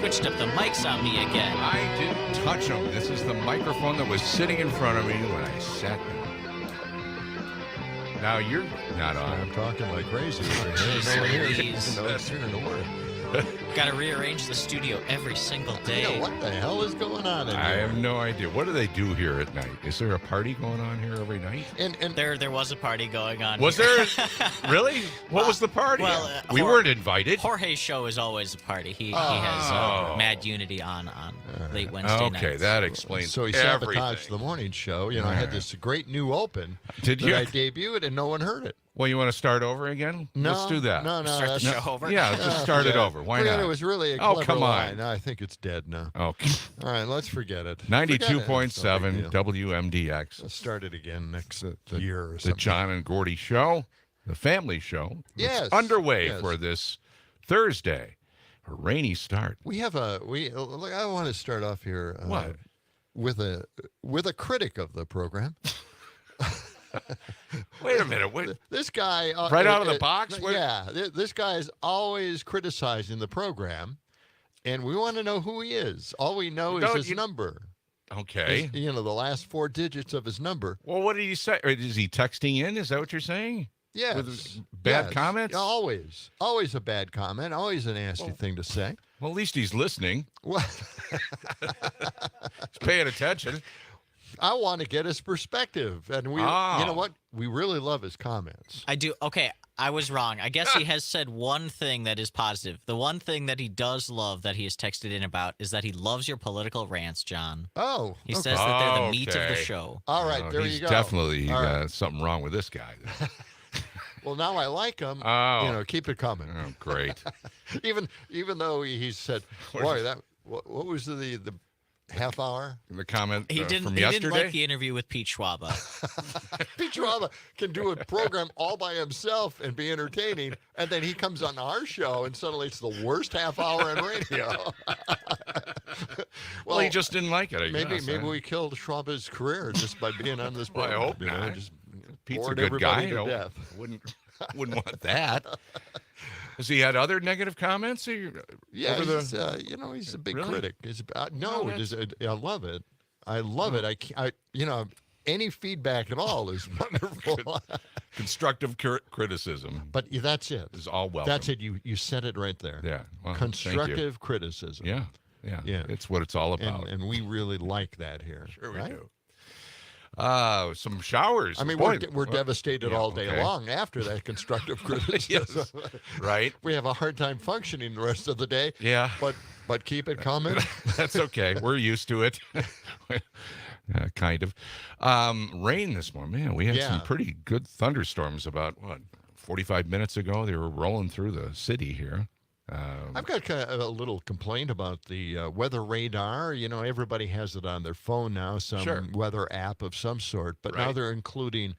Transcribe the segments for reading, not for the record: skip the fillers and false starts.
switched up the mics on me again. I didn't touch them. This is the microphone that was sitting in front of me when I sat down. Now you're not on. I'm talking like crazy. Got to rearrange the studio every single day. What the hell is going on in here? I have no idea. What do they do here at night? Is there a party going on here every night? And There was a party going on. Was here. there? Really? What was the party? Well, we weren't invited. Jorge's show is always a party. He has Mad Unity on late Wednesday nights. Okay, that explains so he everything. sabotaged the morning show. You know, I had this great new open Did that you? I debuted and no one heard it. Well, you want to start over again? No, Let's do that. No, Start the show over? Yeah, just start it over. Why not? It was really a Oh, clever come on. line. No, I think it's dead now. Okay. All right, let's forget it. 92.7 WMDX. Let's start it again next year or The something. John and Gordy show, the family show. Yes, It's underway yes. for this Thursday. A rainy start. We have look, I want to start off here What? with a critic of the program. Wait a minute. Wait. This guy Right out of the box? What- Yeah, this guy is always criticizing the program, and we want to know who he is. All we know is his number. Okay. The last 4 digits of his number. Well, what did he say? Or is he texting in? Is that what you're saying? Yes. With bad comments? Always a bad comment. Always a nasty thing to say. Well, at least he's listening. Well, He's paying attention. I want to get his perspective, and you know what? We really love his comments. I do. Okay, I was wrong. I guess he has said one thing that is positive. The one thing that he does love that he has texted in about is that he loves your political rants, John. Oh, He okay. says that they're the meat of the Okay. show. All right, there he's you go. Definitely All right. something wrong with this guy. Well, now I like him. Oh. Keep it coming. Oh, great. Even though he said, "Boy, what was the half hour?" The comment He didn't. from He yesterday? didn't like the interview with Pete Schwaba. Pete Schwaba can do a program all by himself and be entertaining, and then he comes on our show and suddenly it's the worst half hour on radio. Well, he just didn't like it. I guess. Maybe we killed Schwaba's career just by being on this Well, I program. hope not. Just Pete's a bored good everybody guy. to I death. wouldn't want that. Has he had other negative comments? Yeah, over he's, he's a big Really? critic. I love it. I love Oh. it. Any feedback at all is wonderful. Constructive criticism But that's it. is all welcome. That's it. You said it right there. Yeah. Well, thank you. Constructive criticism. Yeah. It's what it's all about. And we really like that here. Sure we right? do. Some showers. I mean, Boy, we're devastated all day okay. long after that constructive criticism. Yes. Right. We have a hard time functioning the rest of the day. Yeah. But keep it coming. That's okay. We're used to it. Kind of. Rain this morning. Man, we had some pretty good thunderstorms about, 45 minutes ago? They were rolling through the city here. I've got kind of a little complaint about the weather radar. Everybody has it on their phone now, some weather app of some sort. But now they're including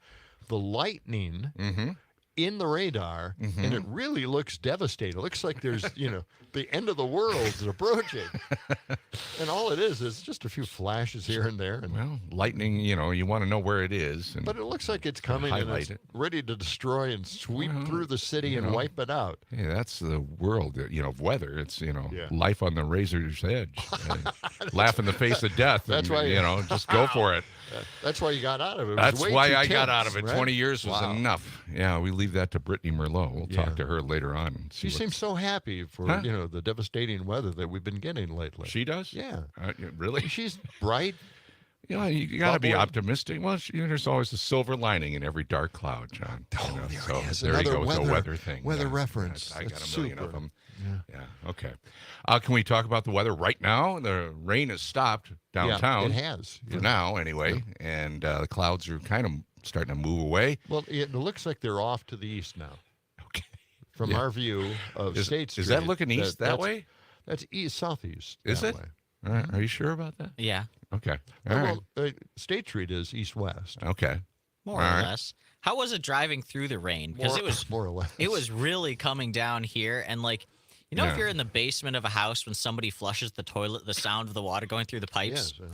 the lightning in the radar, and it really looks devastating. It looks like there's, the end of the world is approaching. And all it is just a few flashes here and there. And, Well, lightning, you want to know where it is. but it looks like it's coming and highlight it's it. ready to destroy and sweep through the city and wipe it out. Hey, that's the world, of weather. It's, Yeah. life on the razor's edge. Laugh in the face of death. That's and, why- just go for it. That's why you got out of it. It was That's way why too I got tense, out of it. right? 20 years was Wow. enough. Yeah, we leave that to Brittany Merlot. We'll talk to her later on. And see She what seems so happy for, the devastating weather that we've been getting lately. she does. Yeah. Really? She's bright. You got to be Bubbly. optimistic. Well, there's always a silver lining in every dark cloud, John. Oh, there so he is. there you Another go with the weather- weather thing. weather Yeah, reference. I got That's a million of super. them. Yeah. Okay. Can we talk about the weather right now? The rain has stopped downtown. Yeah, it has. For now, anyway. And the clouds are kind of starting to move away. Well, it looks like they're off to the east now. Okay. From our view of State Street. Is that looking east that way? That's east, southeast. Is that it? way. All right. Are you sure about that? Yeah, Okay. All right. Well, State Street is east-west. Okay. more or All right. less. How was it driving through the rain? Because it was more or less. It was really coming down here, and if you're in the basement of a house when somebody flushes the toilet, the sound of the water going through the pipes, Yes,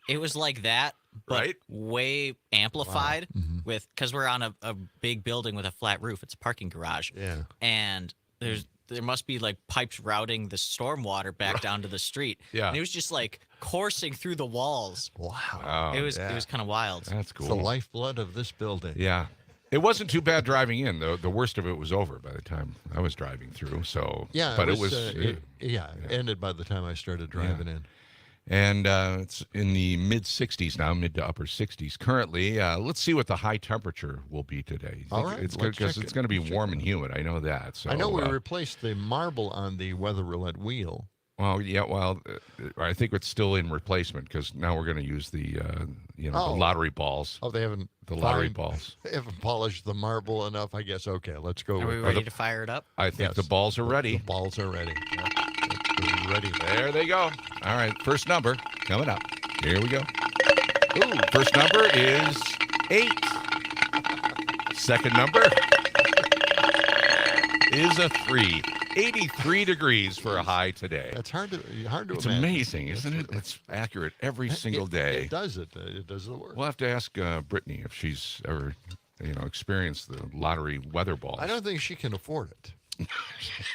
it was like that, but Right. way amplified because we're on a big building with a flat roof. It's a parking garage. Yeah. And there's there must be like pipes routing the storm water back down to the street. Yeah. And it was just like coursing through the walls. Wow. It was kind of wild. That's cool. It's the lifeblood of this building. Yeah. It wasn't too bad driving in, though. The worst of it was over by the time I was driving through. So, Yeah, but it ended by the time I started driving in. And it's in the mid 60s now, mid to upper 60s currently. Let's see what the high temperature will be today. All right, It's let's because check it's it. going to be warm and humid. I know that. So I know we replaced the marble on the weather roulette wheel. Well, yeah. Well, I think it's still in replacement because now we're going to use the the lottery balls. Oh, they haven't The lottery balls. They haven't polished the marble enough. I guess. Okay, let's go. Are we with ready to fire it up? I think Yes. the balls are ready. The balls are ready. They're ready. There they go. All right, first number coming up. Here we go. Ooh, first number is 8. Second number is a 3. 83 degrees for a high today. That's hard to It's imagine. amazing, isn't it? It's accurate every single day. It does it. It does the work. We'll have to ask Brittany if she's ever, experienced the lottery weather balls. I don't think she can afford it.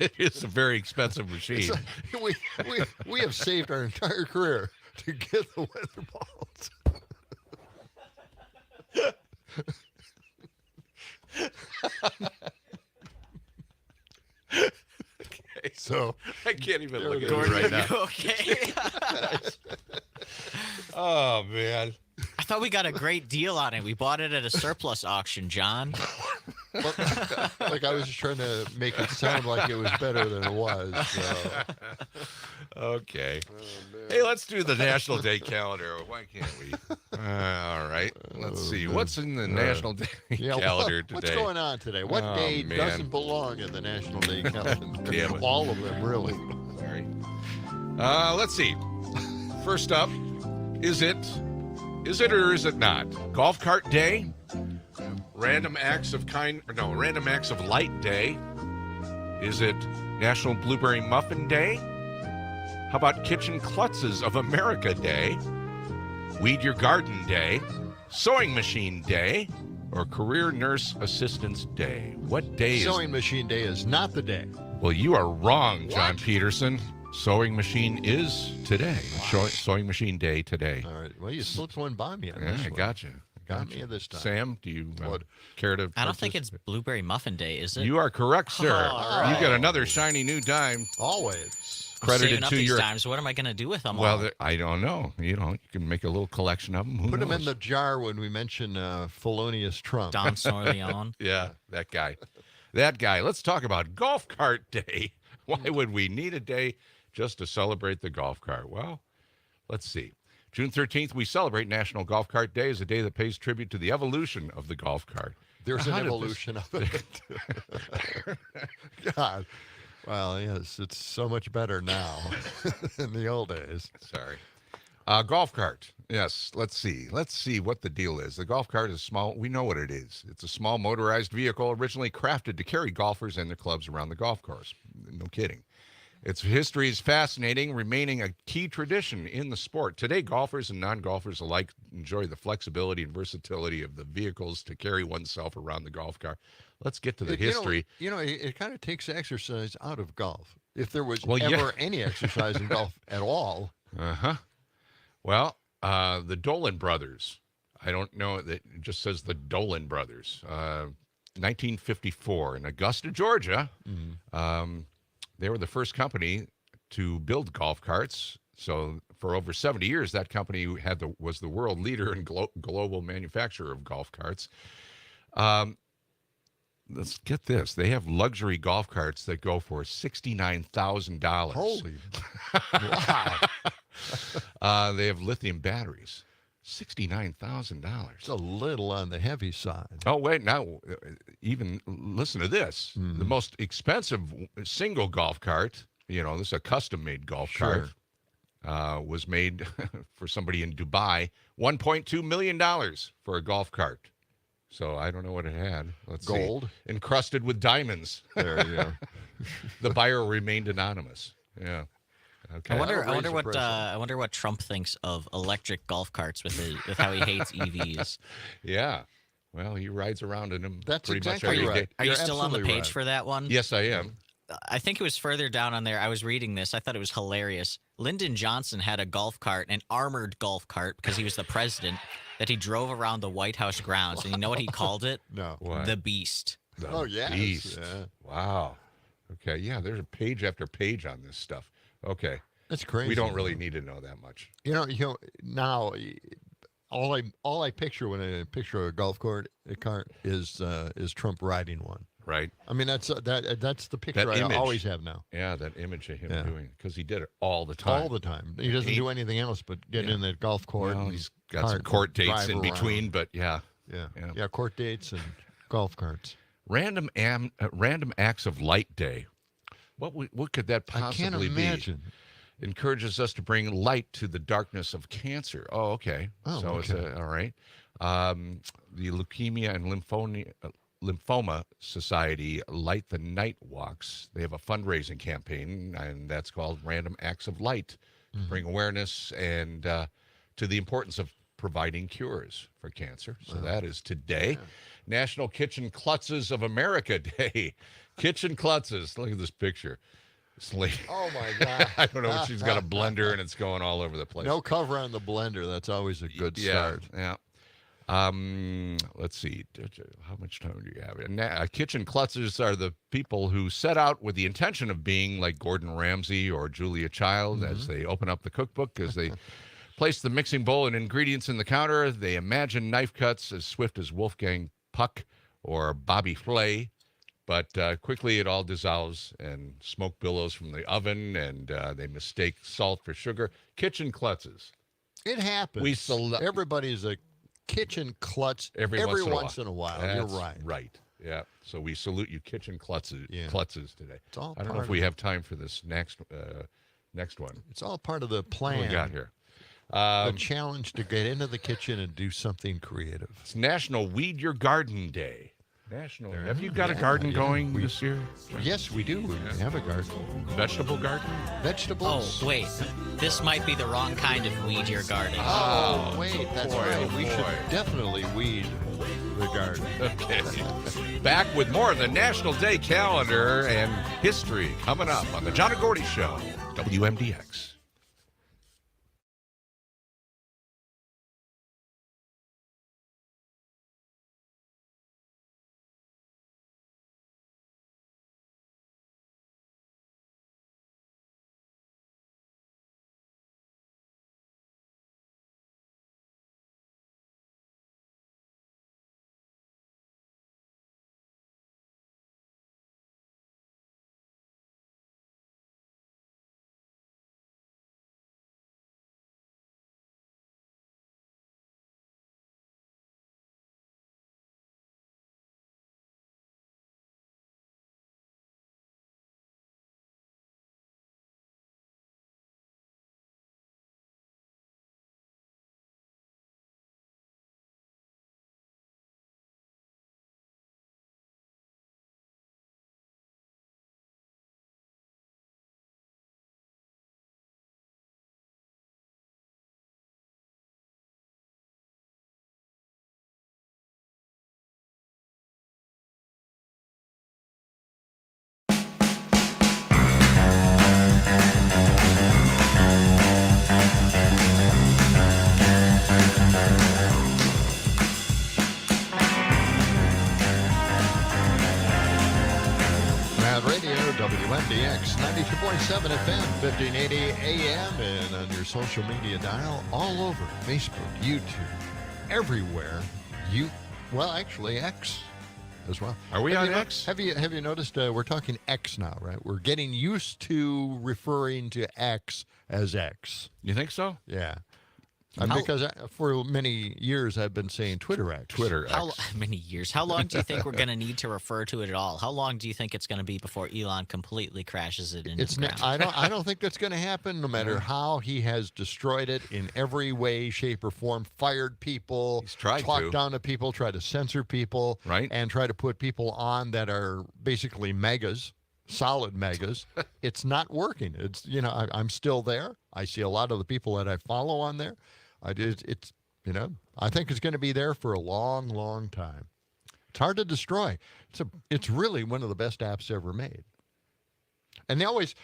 It is a very expensive machine. We have saved our entire career to get the weather balls. So I can't even look at Gordon, it right now. Okay. Oh man. I thought we got a great deal on it. We bought it at a surplus auction, John. like I was just trying to make it sound like it was better than it was. So. Okay. Hey, let's do the National Day calendar. Why can't we? All right. Let's see. What's in the National Day calendar today? What's going on today? What Oh, day man. doesn't belong in the National Day calendar? Damn it. All of them, really. Sorry. Let's see. First up, is it or is it not? Golf cart day? Random acts of light day? Is it National Blueberry Muffin Day? How about Kitchen Klutzes of America Day? Weed Your Garden Day? Sewing Machine Day? Or Career Nurse Assistance Day? What day is... Sewing Machine Day is not the day. Well, you are wrong, John What? Peterson. Sewing Machine is today. Sewing Machine Day today. All right. Well, you slipped one by me on Yeah, this I one. got you. Got me this time. Sam, do you What? care to... I don't think it's Blueberry Muffin Day, is it? You are correct, sir. All You right. got another shiny new dime Always. I'm credited saving up to these your... times. What am I going to do with them all? Well, I don't know. You can make a little collection of them. Who Put them knows? in the jar when we mention felonious Trump. Don Sorleone. Yeah, that guy. That guy. Let's talk about Golf Cart Day. Why would we need a day just to celebrate the golf cart? Well, let's see. June 13th, we celebrate National Golf Cart Day as a day that pays tribute to the evolution of the golf cart. There's How an did this- evolution of it. God. Well, yes, it's so much better now than the old days. Sorry. Golf cart. Yes, let's see. Let's see what the deal is. The golf cart is small. We know what it is. It's a small motorized vehicle originally crafted to carry golfers and their clubs around the golf course. No kidding. Its history is fascinating, remaining a key tradition in the sport. Today, golfers and non-golfers alike enjoy the flexibility and versatility of the vehicles to carry oneself around the golf cart. Let's get to the history. It kind of takes exercise out of golf. If there was Well, yeah. ever any exercise in golf at all. Uh-huh. Well, the Dolan brothers. I don't know. It just says the Dolan brothers. 1954 in Augusta, Georgia. They were the first company to build golf carts. So for over 70 years, that company was the world leader in global manufacturer of golf carts. Let's get this. They have luxury golf carts that go for $69,000. Holy. Wow. They have lithium batteries. $69,000. It's a little on the heavy side. Oh, wait. Now, even listen to this. The most expensive single golf cart, this is a custom-made golf Sure. cart, was made for somebody in Dubai, $1.2 million for a golf cart. So I don't know what it had. Let's see. Gold. Encrusted with diamonds. There you go. The buyer remained anonymous. Yeah. Okay. I wonder That'll raise what the price I wonder what Trump thinks of electric golf carts with how he hates EVs. Yeah. Well, he rides around in them That's pretty exactly much every right. day. Are you You're still on the absolutely page right. for that one? Yes, I am. I think it was further down on there. I was reading this. I thought it was hilarious. Lyndon Johnson had a golf cart, an armored golf cart, because he was the president, that he drove around the White House grounds. And you know what he called it? No. What? The Beast. Oh, yes. Beast. Yeah. Wow. Okay. Yeah, there's a page after page on this stuff. Okay. That's crazy. We don't really need to know that much. Now all I picture when I picture a golf cart is Trump riding one. Right. I mean, that's the picture I image. always have now. Yeah, that image of him Yeah. doing, because he did it all the time. All the time. He doesn't do anything else but get in that golf court. Well, and he's got some court dates in between, but yeah. Yeah, court dates and golf carts. Random acts of light day. What could that possibly be? I can't imagine. Encourages us to bring light to the darkness of cancer. Oh, okay. Oh, so okay. it's all right. The Leukemia and Lymphoma Society Light the Night Walks. They have a fundraising campaign, and that's called Random Acts of Light, to bring awareness and to the importance of providing cures for cancer. So that is today. Yeah. National Kitchen Klutzes of America Day. Kitchen Klutzes. Look at this picture. This lady. Oh, my God. I don't know. She's got a blender and it's going all over the place. No cover on the blender. That's always a good start. Yeah. Let's see. How much time do you have? Kitchen Klutzes are the people who set out with the intention of being like Gordon Ramsay or Julia Child as they open up the cookbook, as they place the mixing bowl and ingredients in the counter. They imagine knife cuts as swift as Wolfgang Puck or Bobby Flay. But quickly it all dissolves and smoke billows from the oven, and they mistake salt for sugar. Kitchen Klutzes. It happens. Everybody's a kitchen klutz every once in a while. That's You're right. Right. Yeah. So we salute you, Kitchen Klutzes, Klutzes today. It's all I don't know if we have time for this next one. It's all part of the plan. What we got here? The challenge to get into the kitchen and do something creative. It's National Weed Your Garden Day. Have you got a garden going this year? Yes, we do. We have a garden. Vegetable garden? Vegetables. Oh, wait. This might be the wrong kind of weed your garden. Oh, wait. That's right. We should definitely weed the garden. Okay. Back with more of the National Day calendar and history coming up on the John and Gordy Show, WMDX. WMDX 92.7 FM, 1580 AM, and on your social media dial all over Facebook, YouTube, everywhere. Actually, X as well. Are we on X? Have you noticed we're talking X now, right? We're getting used to referring to X as X. You think so? Yeah. Because for many years I've been saying Twitter X. How many years? How long do you think we're going to need to refer to it at all? How long do you think it's going to be before Elon completely crashes it into the ground? I don't think that's going to happen. No matter how he has destroyed it in every way, shape, or form, fired people, he's tried talked down to people, tried to censor people, right, and try to put people on that are basically megas. Solid megas. It's not working. It's I'm still there. I see a lot of the people that I follow on there. I think it's going to be there for a long, long time. It's hard to destroy. It's really one of the best apps ever made. And they've always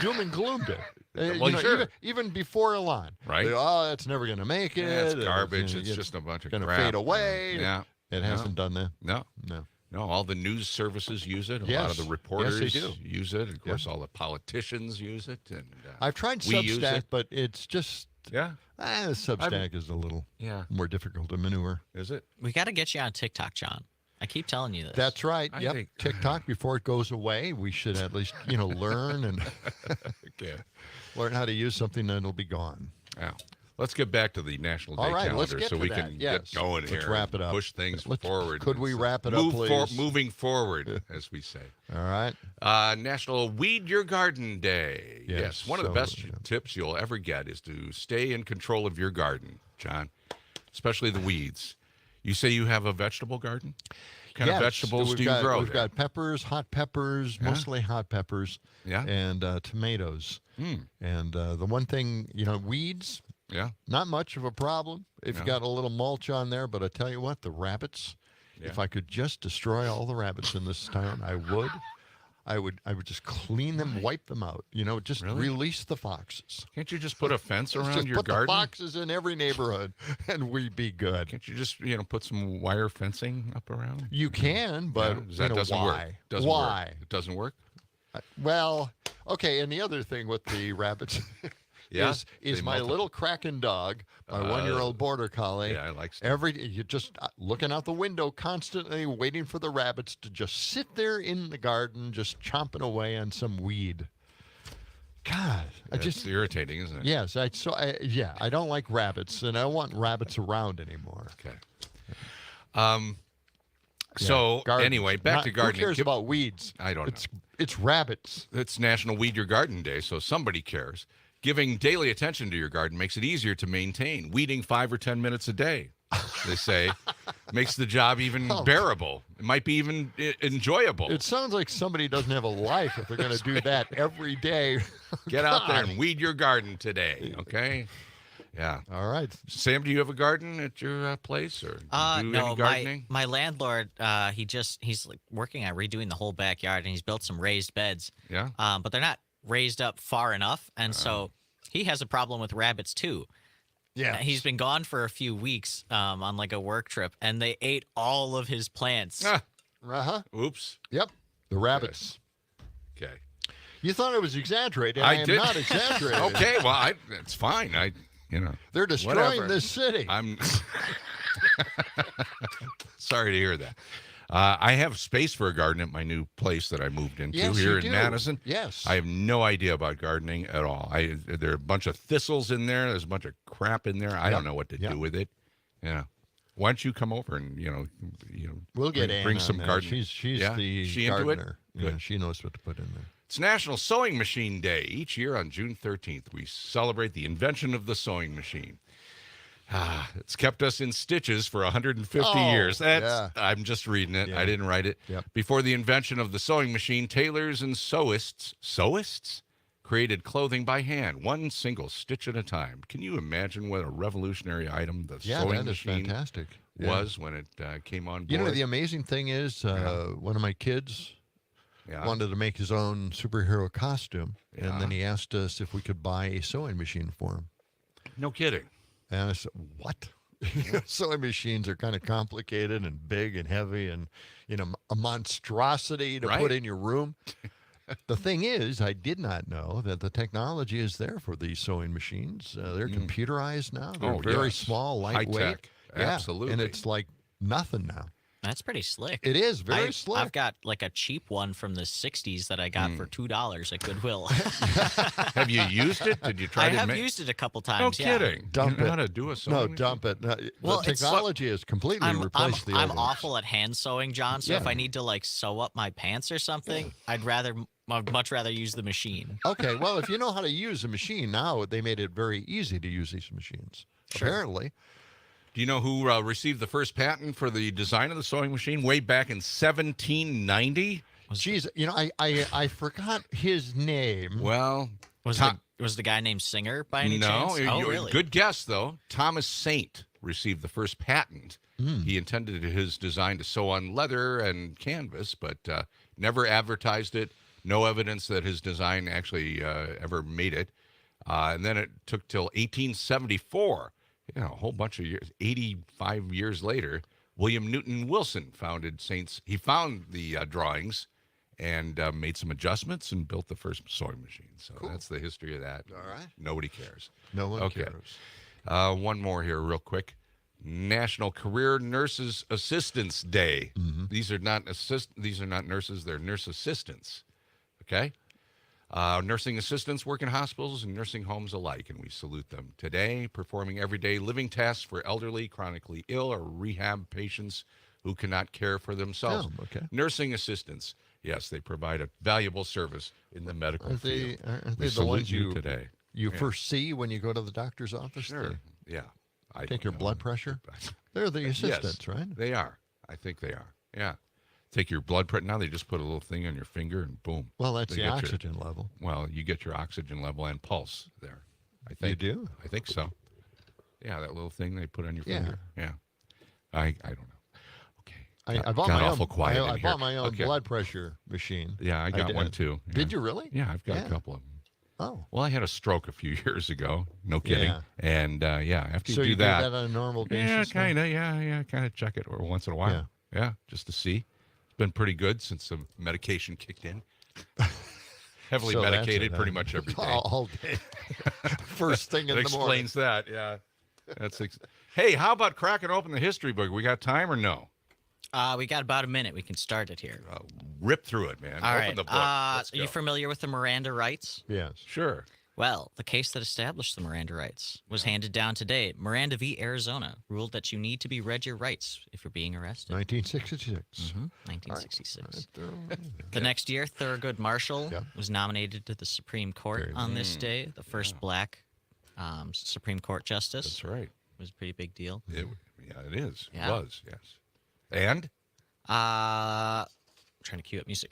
doom and gloomed it. Well, sure. even before Elon. Right. It's never going to make it. Yeah, it's garbage. It's just a bunch of crap. Going to fade away. Yeah. It hasn't done that. No. No. No, all the news services use it. A Yes. lot of the reporters Yes, they do. use it. Of course, all the politicians use it. And I've tried we use Substack, it. but it's just Substack is a little more difficult to maneuver. Is it? We got to get you on TikTok, John. I keep telling you this. That's right. I Yep. think- TikTok, before it goes away, we should at least learn and learn how to use something that'll be gone. Yeah. Let's get back to the National Day All right, calendar let's get so to we that. can Yes. get going Let's here. wrap it up. Push things Let's- forward. could we wrap it up, please? Moving forward, as we say. All right. National Weed Your Garden Day. Yes, One of the so, best tips you'll ever get is to stay in control of your garden, John, especially the weeds. You say you have a vegetable garden? What kind of vegetables do you grow? We've got peppers, hot peppers, mostly hot peppers, and tomatoes. And the one thing, weeds, not much of a problem if you got a little mulch on there. But I tell you what, the rabbits, if I could just destroy all the rabbits in this town, I would. I would just clean them, wipe them out. Just release the foxes. Can't you just put a fence around Just your put garden? the foxes in every neighborhood, and we'd be good. Can't you just put some wire fencing up around? You can, but that doesn't why? work. Doesn't Why? Work. It doesn't work. Well, okay. And the other thing with the rabbits is my little Kraken dog, my 1-year-old border collie. Yeah, I like stuff. You just looking out the window constantly, waiting for the rabbits to just sit there in the garden, just chomping away on some weed. God, It's irritating, isn't it? Yes, I don't like rabbits, and I don't want rabbits around anymore. Okay. So gardens. anyway, back to gardening. Who cares about weeds? I don't know. It's rabbits. It's National Weed Your Garden Day, so somebody cares. Giving daily attention to your garden makes it easier to maintain. Weeding 5 or 10 minutes a day, they say, makes the job even bearable. It might be even enjoyable. It sounds like somebody doesn't have a life if they're going to do that every day. Get out there and weed your garden today, okay? Yeah. All right. Sam, do you have a garden at your place, or do you do any gardening? My landlord, he's like working on redoing the whole backyard, and he's built some raised beds. Yeah. But they're not raised up far enough, and so he has a problem with rabbits too. Yeah. He's been gone for a few weeks on like a work trip, and they ate all of his plants. Oops. Yep. The rabbits. Okay. You thought I was exaggerating. I am did. not exaggerating. Okay. Well, it's fine. They're destroying whatever. this city. I'm sorry to hear that. I have space for a garden at my new place that I moved into here in Madison. Yes. I have no idea about gardening at all. There are a bunch of thistles in there. There's a bunch of crap in there. I don't know what to do with it. Yeah. Why don't you come over and we'll get bring Ann some on that. gardening? She's the She into it? gardener. Yeah, Good. she knows what to put in there. It's National Sewing Machine Day. Each year on June 13th, we celebrate the invention of the sewing machine. It's kept us in stitches for 150 years. I'm just reading it. Yeah. I didn't write it. Yep. Before the invention of the sewing machine, tailors and sewists created clothing by hand, one single stitch at a time. Can you imagine what a revolutionary item the sewing that is machine fantastic. was when it came on board? The amazing thing is one of my kids wanted to make his own superhero costume, and then he asked us if we could buy a sewing machine for him. No kidding. And I said, what? Sewing machines are kind of complicated and big and heavy and, a monstrosity to put in your room. The thing is, I did not know that the technology is there for these sewing machines. They're computerized now. They're very small, lightweight. High-tech. Absolutely. And it's like nothing now. That's pretty slick. It is very slick. I've got like a cheap one from the 60s that I got for $2 at Goodwill. Have you used it? Did you try I to have make used it a couple times. No kidding. Dump you know it. how to do a sewing No, machine? dump it. No, Well, the technology has completely replaced the old I'm ones. awful at hand sewing, John. So if I need to like sew up my pants or something, I'd much rather use the machine. Okay, well, if you know how to use a machine now, they made it very easy to use these machines. Sure. Apparently. Do you know who received the first patent for the design of the sewing machine way back in 1790? Jeez, I forgot his name. Well, Was the guy named Singer by any no. chance? Oh, really? Good guess, though. Thomas Saint received the first patent. He intended his design to sew on leather and canvas, but never advertised it, No evidence that his design actually ever made it. And then it took till 1874, a whole bunch of years, 85 years later, William Newton Wilson founded Saints. He found the drawings and made some adjustments and built the first sewing machine. So that's the history of that. All right. Nobody cares. No one cares. One more here real quick. National Career Nurses Assistants Day. Mm-hmm. These are not nurses, they're nurse assistants. Okay? Nursing assistants work in hospitals and nursing homes alike, and we salute them today, performing everyday living tasks for elderly, chronically ill, or rehab patients who cannot care for themselves. Oh, okay. Nursing assistants, yes, they provide a valuable service in the medical field. Aren't We they the salute ones you today. you first see when you go to the doctor's office? Sure, yeah. I Take your don't know. blood pressure? They're the assistants, Yes, right? they are. I think they are, yeah. Take your blood pressure. Now they just put a little thing on your finger and boom. Well, that's They the get oxygen level. Well, you get your oxygen level and pulse there. I think. You do? I think so. Yeah, that little thing they put on your Yeah. finger. Yeah. I don't know. Okay. I bought got my awful own. quiet in I here. bought my own Okay. blood pressure machine. Yeah, I got did. one too. Yeah. Did you really? Yeah, I've got Yeah. a couple of them. Oh. Well, I had a stroke a few years ago. No kidding. Yeah. And after So you you do that, do that on a normal basis? yeah, now? kind of. Yeah, kind of check it or once in a while. Yeah, just to see. It's been pretty good since the medication kicked in. Heavily So that's medicated it, pretty huh? much every day. All day. First thing in It the morning. explains that. Yeah. Hey, how about cracking open the history book? We got time or no? We got about a minute. We can start it here. Rip through it, man. All Open right. the book. Let's Are you go. familiar with the Miranda rights? Yes. Sure. Well, the case that established the Miranda rights was handed down today. Miranda v. Arizona ruled that you need to be read your rights if you're being arrested. 1966. 1966. Right. The next year, Thurgood Marshall Yep. was nominated to the Supreme Court Very on this day. The first black Supreme Court justice. That's right. It was a pretty big deal. It is. Yeah. It was, yes. And? I'm trying to cue up music.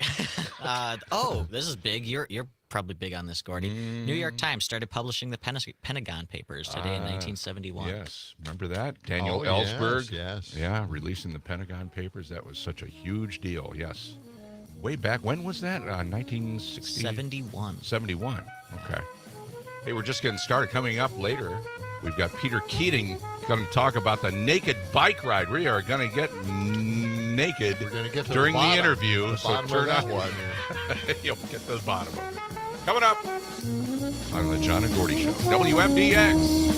This is big. You're probably big on this, Gordy. New York Times started publishing the Pentagon Papers today in 1971. Yes. Remember that? Daniel Oh, Ellsberg. Yes. Yeah, releasing the Pentagon Papers. That was such a huge deal. Yes. Way back. When was that? 1960? 71. 71. Okay. Hey, we're just getting started. Coming up later, we've got Peter Keating going to talk about the naked bike ride. We are going to get naked We're going to get to during the bottom, interview. The So bottom turn of that on. one. You'll get to the bottom of it. Coming up on the John and Gordy Show. WMDX.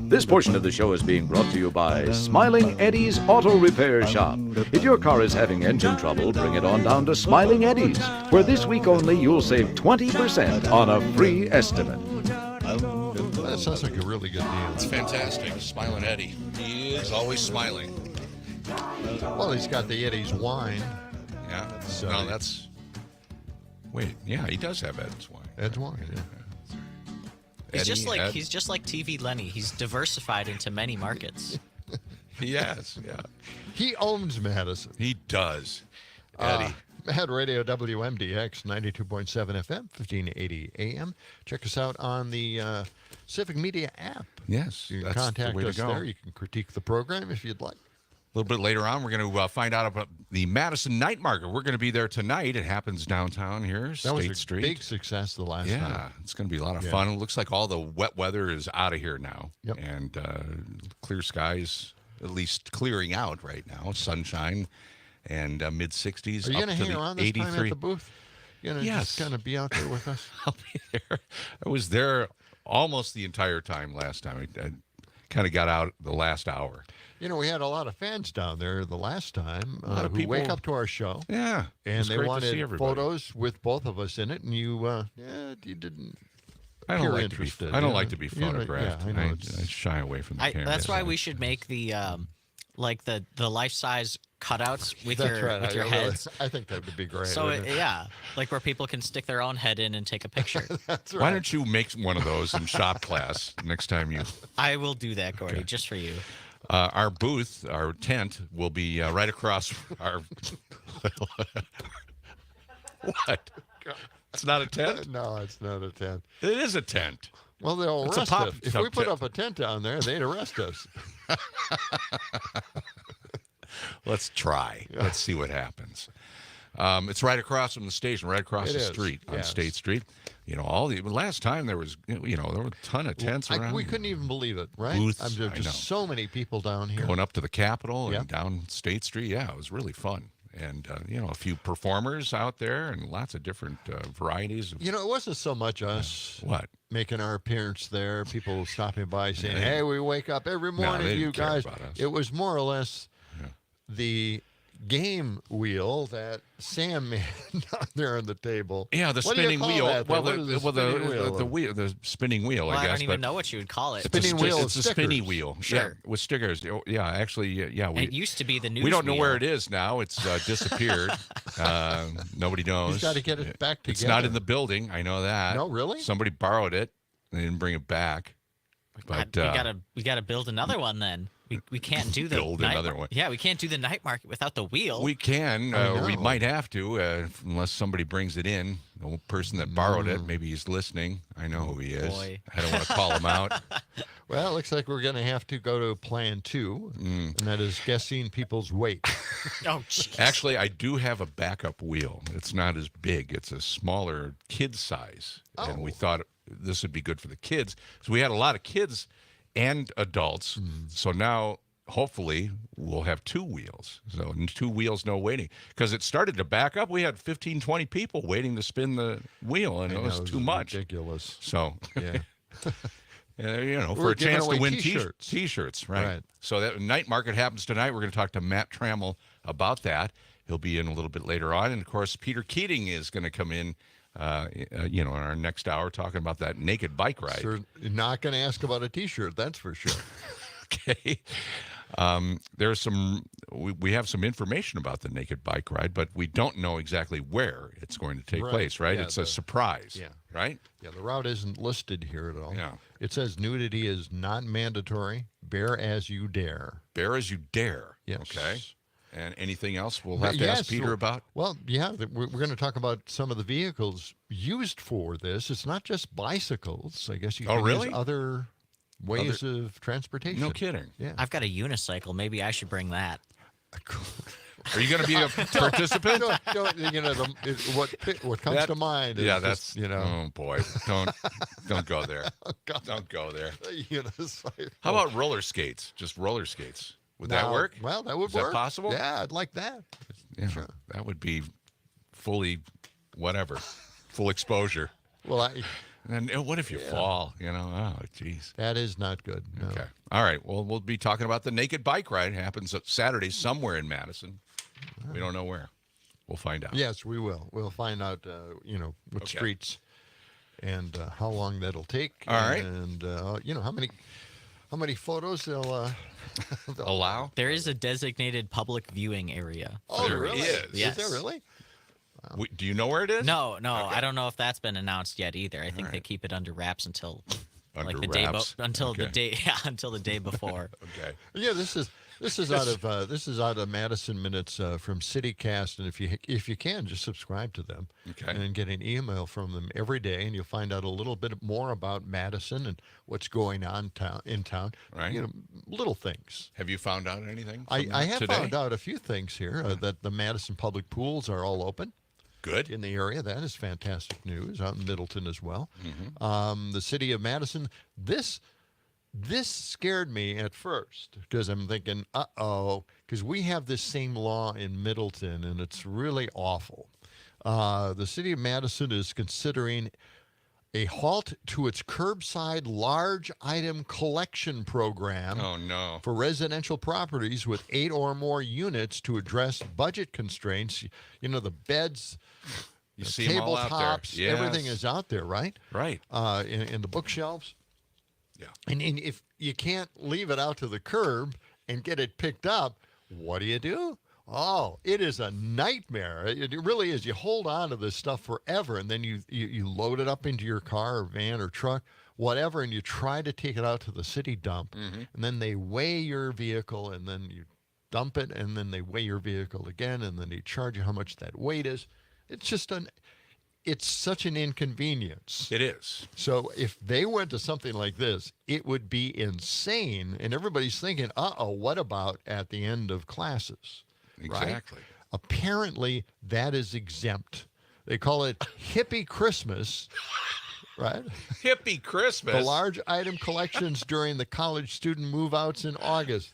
This portion of the show is being brought to you by Smiling Eddie's Auto Repair Shop. If your car is having engine trouble, bring it on down to Smiling Eddie's, where this week only you'll save 20% on a free estimate. That sounds like a really good deal. It's fantastic. Smiling Eddie. He is always smiling. Well, he's got the Eddie's wine. Yeah. So No, that's... Wait, yeah, he does have Ed's wine. Ed's wine, yeah. He's just like Ed. he's just like TV Lenny. He's diversified into many markets. Yes, yeah. He owns Madison. He does. Eddie. Mad Radio WMDX 92.7 FM, 1580 AM. Check us out on the Civic Media app. Yes, You can that's the contact way us to go. there. You can critique the program if you'd like. A little bit later on, we're going to find out about the Madison Night Market. We're going to be there tonight. It happens downtown here, That State was a Street. big success the last Yeah, time. it's going to be a lot of Yeah. fun. It looks like all the wet weather is out of here now. Yep. And clear skies, at least clearing out right now. Sunshine and mid-60s. Are you up going to to hang the around this 83. time at the booth? You going to Yes. just kind of be out there with us? I'll be there. I was there almost the entire time last time. I kind of got out the last hour. You know, we had a lot of fans down there the last time lot of who people- wake up to our show. Yeah. it And was they great to wanted see everybody. photos with both of us in it, and you didn't. I don't appear like to be. interested, I don't you like know. to be You know, photographed. yeah, I know, I it's- shy away from the camera. That's why we should make the like the life-size cutouts with That's your right. with your I really- heads. I think that would be great. So wouldn't it? yeah, like where people can stick their own head in and take a picture. That's right. Why don't you make one of those in shop class next time you? I will do that, Gordy, just for you. Our booth, our tent, will be right across our. What? It's not a tent. No, it's not a tent. It is a tent. Well, they'll It's a arrest pop- us. If a we put tent. up a tent down there, they'd arrest us. Let's try. Let's see what happens. It's right across from the station, right across It the is, street on yes. State Street. You know, last time there was, there were a ton of tents around. We couldn't even believe it, right? Booths, There's I know. just so many people down here. Going up to the Capitol Yep. and down State Street. Yeah, it was really fun. And, a few performers out there and lots of different varieties. Of, You know, it wasn't so much us what? making our appearance there, people stopping by saying, hey, we wake up every morning, they you didn't care guys. about us. It was more or less the game wheel that Sam made down there on the table. Yeah, the What do you spinning call wheel. that Well, thing? What is the wheel, the spinning wheel, Well, I I guess. don't even but know what you would call it. it's a Spinning sti- wheel It's with a spinny stickers. wheel. Sure. Yeah, with stickers. Yeah, actually, yeah. It used to be the news. We don't know wheel. where it is now. It's disappeared. Nobody knows. He's got to get it back together. It's not in the building. I know that. No, really? Somebody borrowed it. They didn't bring it back. But we gotta build another one then. We can't do the Build night another one. Yeah, we can't do the night market without the wheel. we can. I We know. might have to, unless somebody brings it in. The person that borrowed it, maybe he's listening. I know who he is. Boy. I don't want to call him out. Well, it looks like we're going to have to go to plan 2, and that is guessing people's weight. Oh, jeez. Actually, I do have a backup wheel. It's not as big. It's a smaller kid size. And we Oh. thought this would be good for the kids. So we had a lot of kids and adults. So now, hopefully, we'll have 2 wheels. So 2 wheels, no waiting. Because it started to back up. We had 15, 20 people waiting to spin the wheel, and I it know, was it too much. Ridiculous. So, Yeah. for We're a giving chance to away win t-shirts. T-shirts, right. Right. So that night market happens tonight. We're going to talk to Matt Trammell about that. He'll be in a little bit later on. And, of course, Peter Keating is going to come in, in our next hour talking about that naked bike ride. Sure, you're not going to ask about a T-shirt, that's for sure. Okay. There's we have some information about the naked bike ride, but we don't know exactly where it's going to take Right. place, right? Yeah, It's a surprise, yeah. right? Yeah, the route isn't listed here at all. Yeah. It says nudity is not mandatory. Bear as you dare. Bear as you dare. Yes. Okay. And anything else we'll have to Yes, ask Peter well- about? Well, yeah, we're going to talk about some of the vehicles used for this. It's not just bicycles. I guess you Oh, can really? use other ways of transportation. No kidding. Yeah. I've got a unicycle. Maybe I should bring that. Are you going to be a participant? Don't, what comes That- to mind is Yeah, just, that's Oh boy, don't go there. Don't go there. unicycle. How about roller skates? Just roller skates. Would that Now, work? Well, that would Is that work. possible? Yeah, I'd like that. Yeah, Sure. that would be fully whatever, full exposure. Well, And what if you fall? Oh, geez. That is not good. No. Okay. All right. Well, we'll be talking about the naked bike ride. It happens Saturday somewhere in Madison. We don't know where. We'll find out. Yes, we will. We'll find out, what streets and how long that'll take. All right. And, how many photos they'll allow. There is a designated public viewing area. Oh, there really? is. Yes. Is there really? Do you know where it is? No. I don't know if that's been announced yet either. I think they keep it under wraps until Under the wraps? day until Okay. the day until the day before. Okay. Yeah, this is out of Madison Minutes from CityCast, and if you can, just subscribe to them, and get an email from them every day, and you'll find out a little bit more about Madison and what's going on in town. Right. Little things. Have you found out anything? I have today? found out a few things here that the Madison public pools are all open. Good. In the area. That is fantastic news. Out in Middleton as well. Mm-hmm. The city of Madison. This scared me at first because I'm thinking, because we have this same law in Middleton, and it's really awful. The city of Madison is considering a halt to its curbside large item collection program. Oh, no. For residential properties with 8 or more units to address budget constraints. The beds, you see them all out there. tabletops, Yes. everything is out there, right? Right. In the bookshelves. Yeah. And if you can't leave it out to the curb and get it picked up, what do? Oh, it is a nightmare. It really is. You hold on to this stuff forever, and then you load it up into your car or van or truck, whatever, and you try to take it out to the city dump, and then they weigh your vehicle, and then you dump it, and then they weigh your vehicle again, and then they charge you how much that weight is. It's just it's such an inconvenience. It is. So if they went to something like this, it would be insane, and everybody's thinking, what about at the end of classes? Exactly. Right? Apparently, that is exempt. They call it hippie Christmas, right? Hippie Christmas. The large item collections during the college student move-outs in August.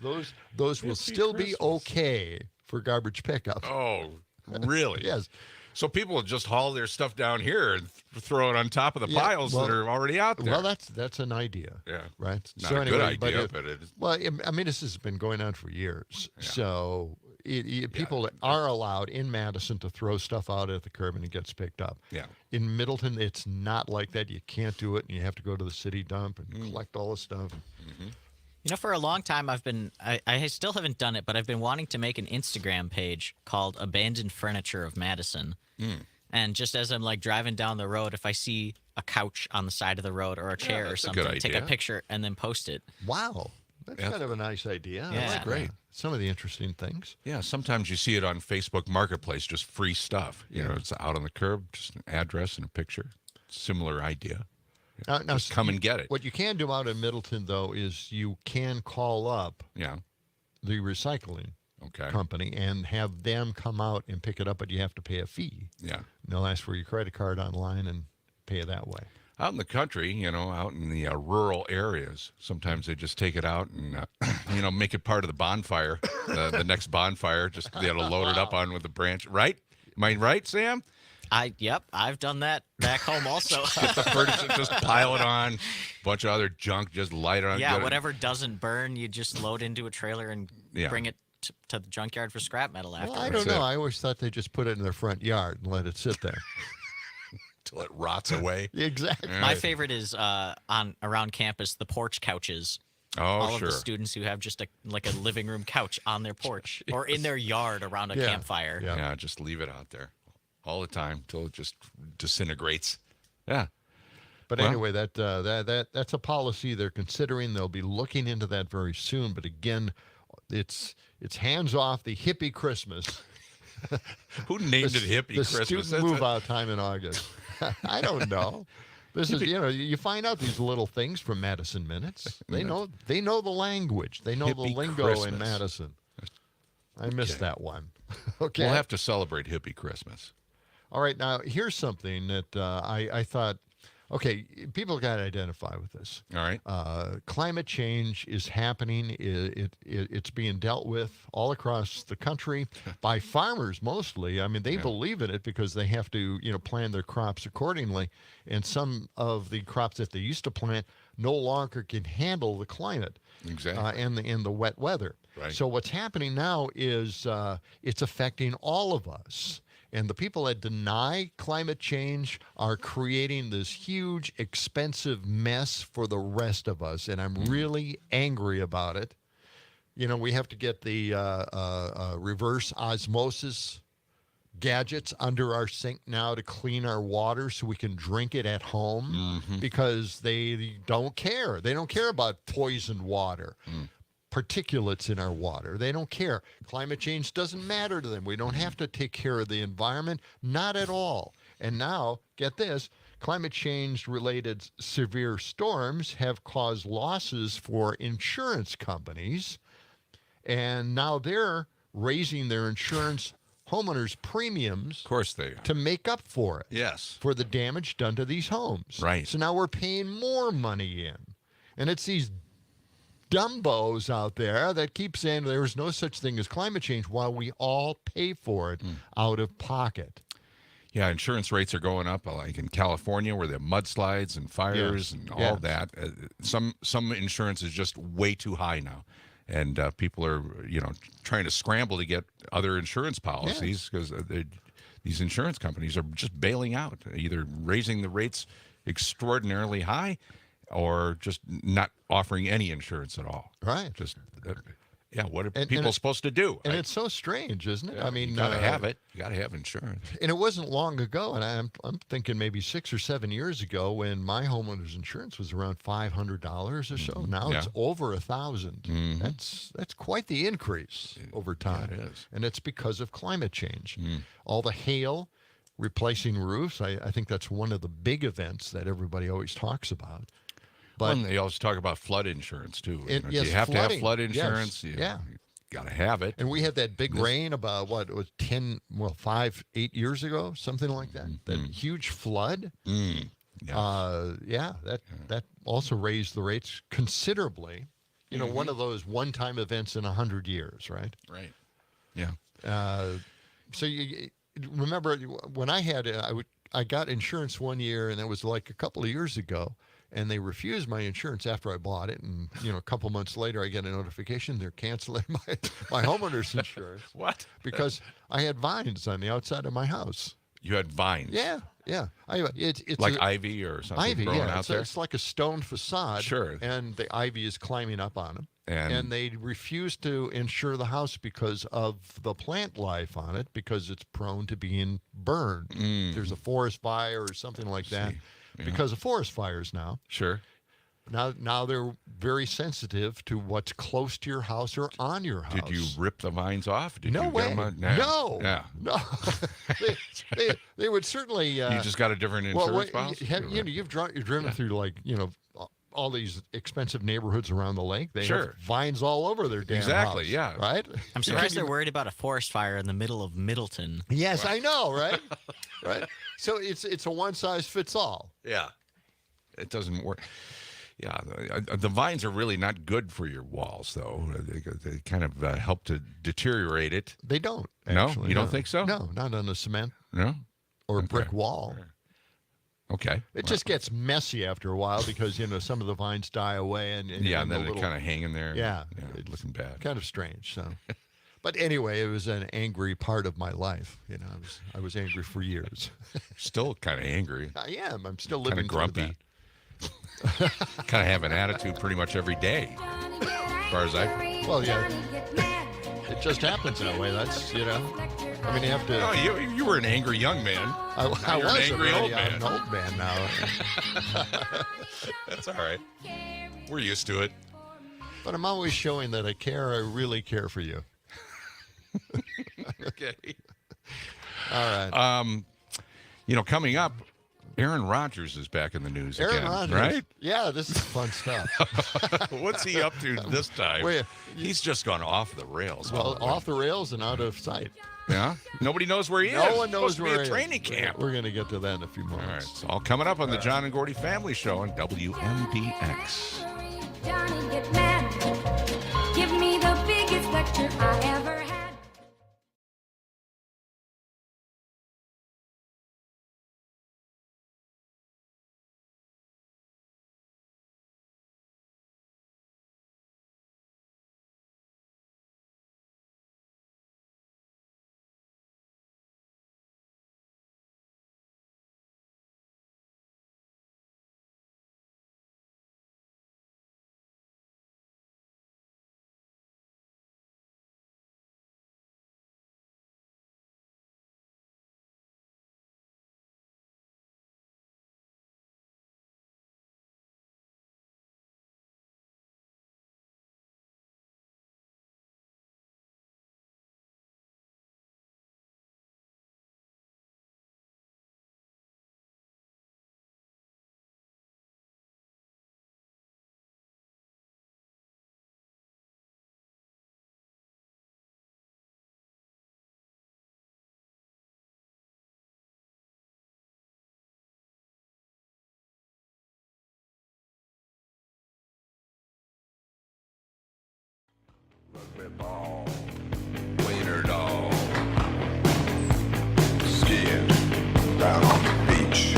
Those will still be okay for garbage pickup. Oh, really? Yes. So people will just haul their stuff down here and throw it on top of the piles that are already out there. Well, that's an idea. Yeah. Right? Not a good idea, but it is. Well, I mean, this has been going on for years. Yeah. So people are allowed in Madison to throw stuff out at the curb and it gets picked up. Yeah. In Middleton, it's not like that. You can't do it, and you have to go to the city dump and collect all the stuff. Mm-hmm. For a long time, I still haven't done it, but I've been wanting to make an Instagram page called Abandoned Furniture of Madison. And just as I'm driving down the road, if I see a couch on the side of the road or a chair or something, take a picture and then post it. Wow. That's kind of a nice idea. Yeah. That's great. Some of the interesting things. Yeah, sometimes you see it on Facebook Marketplace, just free stuff. It's out on the curb, just an address and a picture. Similar idea. Now just come and get it. What you can do out in Middleton, though, is you can call up the recycling company and have them come out and pick it up, but you have to pay a fee. Yeah. And they'll ask for your credit card online and pay it that way. Out in the country, out in the rural areas, sometimes they just take it out and, make it part of the bonfire, the next bonfire, just be able to load it up on with a branch. Right? Am I right, Sam? Yep, I've done that back home also. Get the furniture, just pile it on, bunch of other junk, just light it on. Yeah, whatever doesn't burn, you just load into a trailer and bring it to the junkyard for scrap metal afterwards. Well, I don't know. I always thought they just put it in their front yard and let it sit there. Till it rots away. Exactly. My favorite is around campus, the porch couches. Oh, all of the students who have just a living room couch on their porch or in their yard around a campfire. Yeah, just leave it out there all the time till it just disintegrates. Yeah. But anyway, that's a policy they're considering. They'll be looking into that very soon. But again, it's hands off the hippie Christmas. Who named it hippie the Christmas? Student move-out time in August. I don't know. This is, you find out these little things from Madison Minutes. They know the language. They know the lingo Christmas. in Madison. I missed that one. Okay. We'll have to celebrate hippie Christmas. All right. Now, here's something that I thought Okay, people got to identify with this. All right. Climate change is happening. It's being dealt with all across the country by farmers mostly. I mean, they believe in it because they have to, plan their crops accordingly. And some of the crops that they used to plant no longer can handle the climate. Exactly. And the wet weather. Right. So what's happening now is it's affecting all of us. And the people that deny climate change are creating this huge, expensive mess for the rest of us. And I'm really angry about it. We have to get the reverse osmosis gadgets under our sink now to clean our water so we can drink it at home because they don't care. They don't care about poisoned water. Particulates in our water. They don't care. Climate change doesn't matter to them. We don't have to take care of the environment, not at all. And now, get this, climate change related severe storms have caused losses for insurance companies, and now they're raising their insurance homeowners premiums, Of course they are. to make up for it. Yes. For the damage done to these homes. Right. So now we're paying more money in. And it's these dumbos out there that keep saying there's no such thing as climate change while we all pay for it out of pocket. Yeah, insurance rates are going up, like in California, where there are mudslides and fires and all that. Some insurance is just way too high now, and people are trying to scramble to get other insurance policies because these insurance companies are just bailing out, either raising the rates extraordinarily high, or just not offering any insurance at all. Right. Just what are people supposed to do? And it's so strange, isn't it? I mean, you gotta have it. You gotta have insurance. And it wasn't long ago, and I'm thinking maybe 6 or 7 years ago when my homeowner's insurance was around $500 or so. Now it's over $1,000. That's quite the increase over time. Yeah, it is. And it's because of climate change. All the hail replacing roofs. I think that's one of the big events that everybody always talks about. But they always talk about flood insurance too. Yes, you have flooding. to have flood insurance. Yes. You got to have it. And we had that big rain about it was 5, 8 years ago, something like that. That huge flood. That also raised the rates considerably. One of those one-time events in 100 years, right? Right. Yeah. So you remember when I got insurance one year, and it was like a couple of years ago. And they refused my insurance after I bought it. And, a couple months later, I get a notification they're canceling my homeowner's insurance. What? Because I had vines on the outside of my house. You had vines? Yeah. It's like ivy or something ivy, growing out there? It's like a stone facade. Sure. And the ivy is climbing up on them. And they refused to insure the house because of the plant life on it, because it's prone to being burned. There's a forest fire or something like that. Because of forest fires now. Sure. Now they're very sensitive to what's close to your house or on your house. Did you rip the vines off? No way. No. Yeah. No. they would certainly. You just got a different insurance policy? You've driven through all these expensive neighborhoods around the lake. They have vines all over their damn house. Yeah. Right? I'm surprised they're worried about a forest fire in the middle of Middleton. Yes, I know, right? Right? So it's a one-size-fits-all. Yeah. It doesn't work. Yeah, the vines are really not good for your walls, though. They kind of help to deteriorate it. They don't, actually. No? You don't think so? No, not on a cement or a brick wall. Okay. It just gets messy after a while because, some of the vines die away. And then they kind of hang in there. Yeah. Looking bad. Kind of strange, so... But anyway, it was an angry part of my life. I was angry for years. Still kind of angry. I am. I'm still living grumpy. Kind of have an attitude pretty much every day, as far as Well, yeah. It just happens that way. That's you have to. Oh, you were an angry young man. I was an angry old man. I'm an old man now. That's all right. We're used to it. But I'm always showing that I care. I really care for you. Okay. All right. Coming up, Aaron Rodgers is back in the news Aaron again, Rodgers. right? Yeah, this is fun stuff. What's he up to this time? Well, He's just gone off the rails. well, off the rails and out of sight. Yeah? Nobody knows where he is. No one knows Supposed to be where a he training is. camp. We're going to get to that in a few All right, moments. it's all coming up on the John and Gordy Family Show on WMDX. Johnny, get mad. Give me the biggest lecture I ever had. Ball, wiener dog, skiing down on the beach.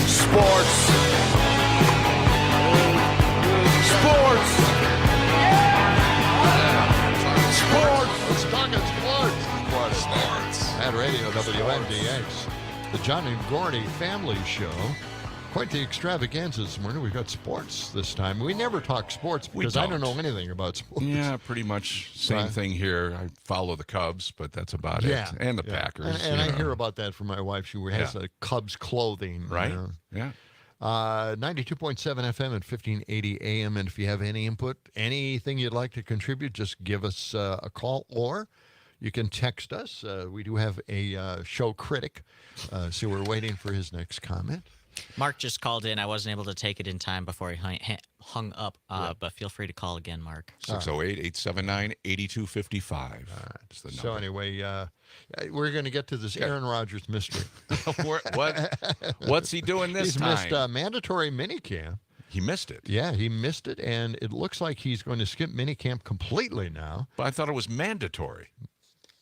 Sports. Sports. Let's talk sports. Sports. At Radio WMDX, the John and Gordy Family Show. Quite the extravaganza this morning. We've got sports this time. We never talk sports because I don't know anything about sports. Yeah, pretty much same Right. thing here. I follow the Cubs, but that's about it. And the Packers. And I hear about that from my wife. She has Cubs clothing. Right? You know. Yeah. 92.7 FM and 1580 AM. And if you have any input, anything you'd like to contribute, just give us a call or you can text us. We do have a show critic, so we're waiting for his next comment. Mark just called in. I wasn't able to take it in time before he hung up, but feel free to call again, Mark. 608-879-8255. That's the number. So anyway, we're going to get to this Aaron Rodgers mystery. What's he doing this time? He's missed mandatory minicamp. He missed it. Yeah, he missed it, and it looks like he's going to skip minicamp completely now. But I thought it was mandatory.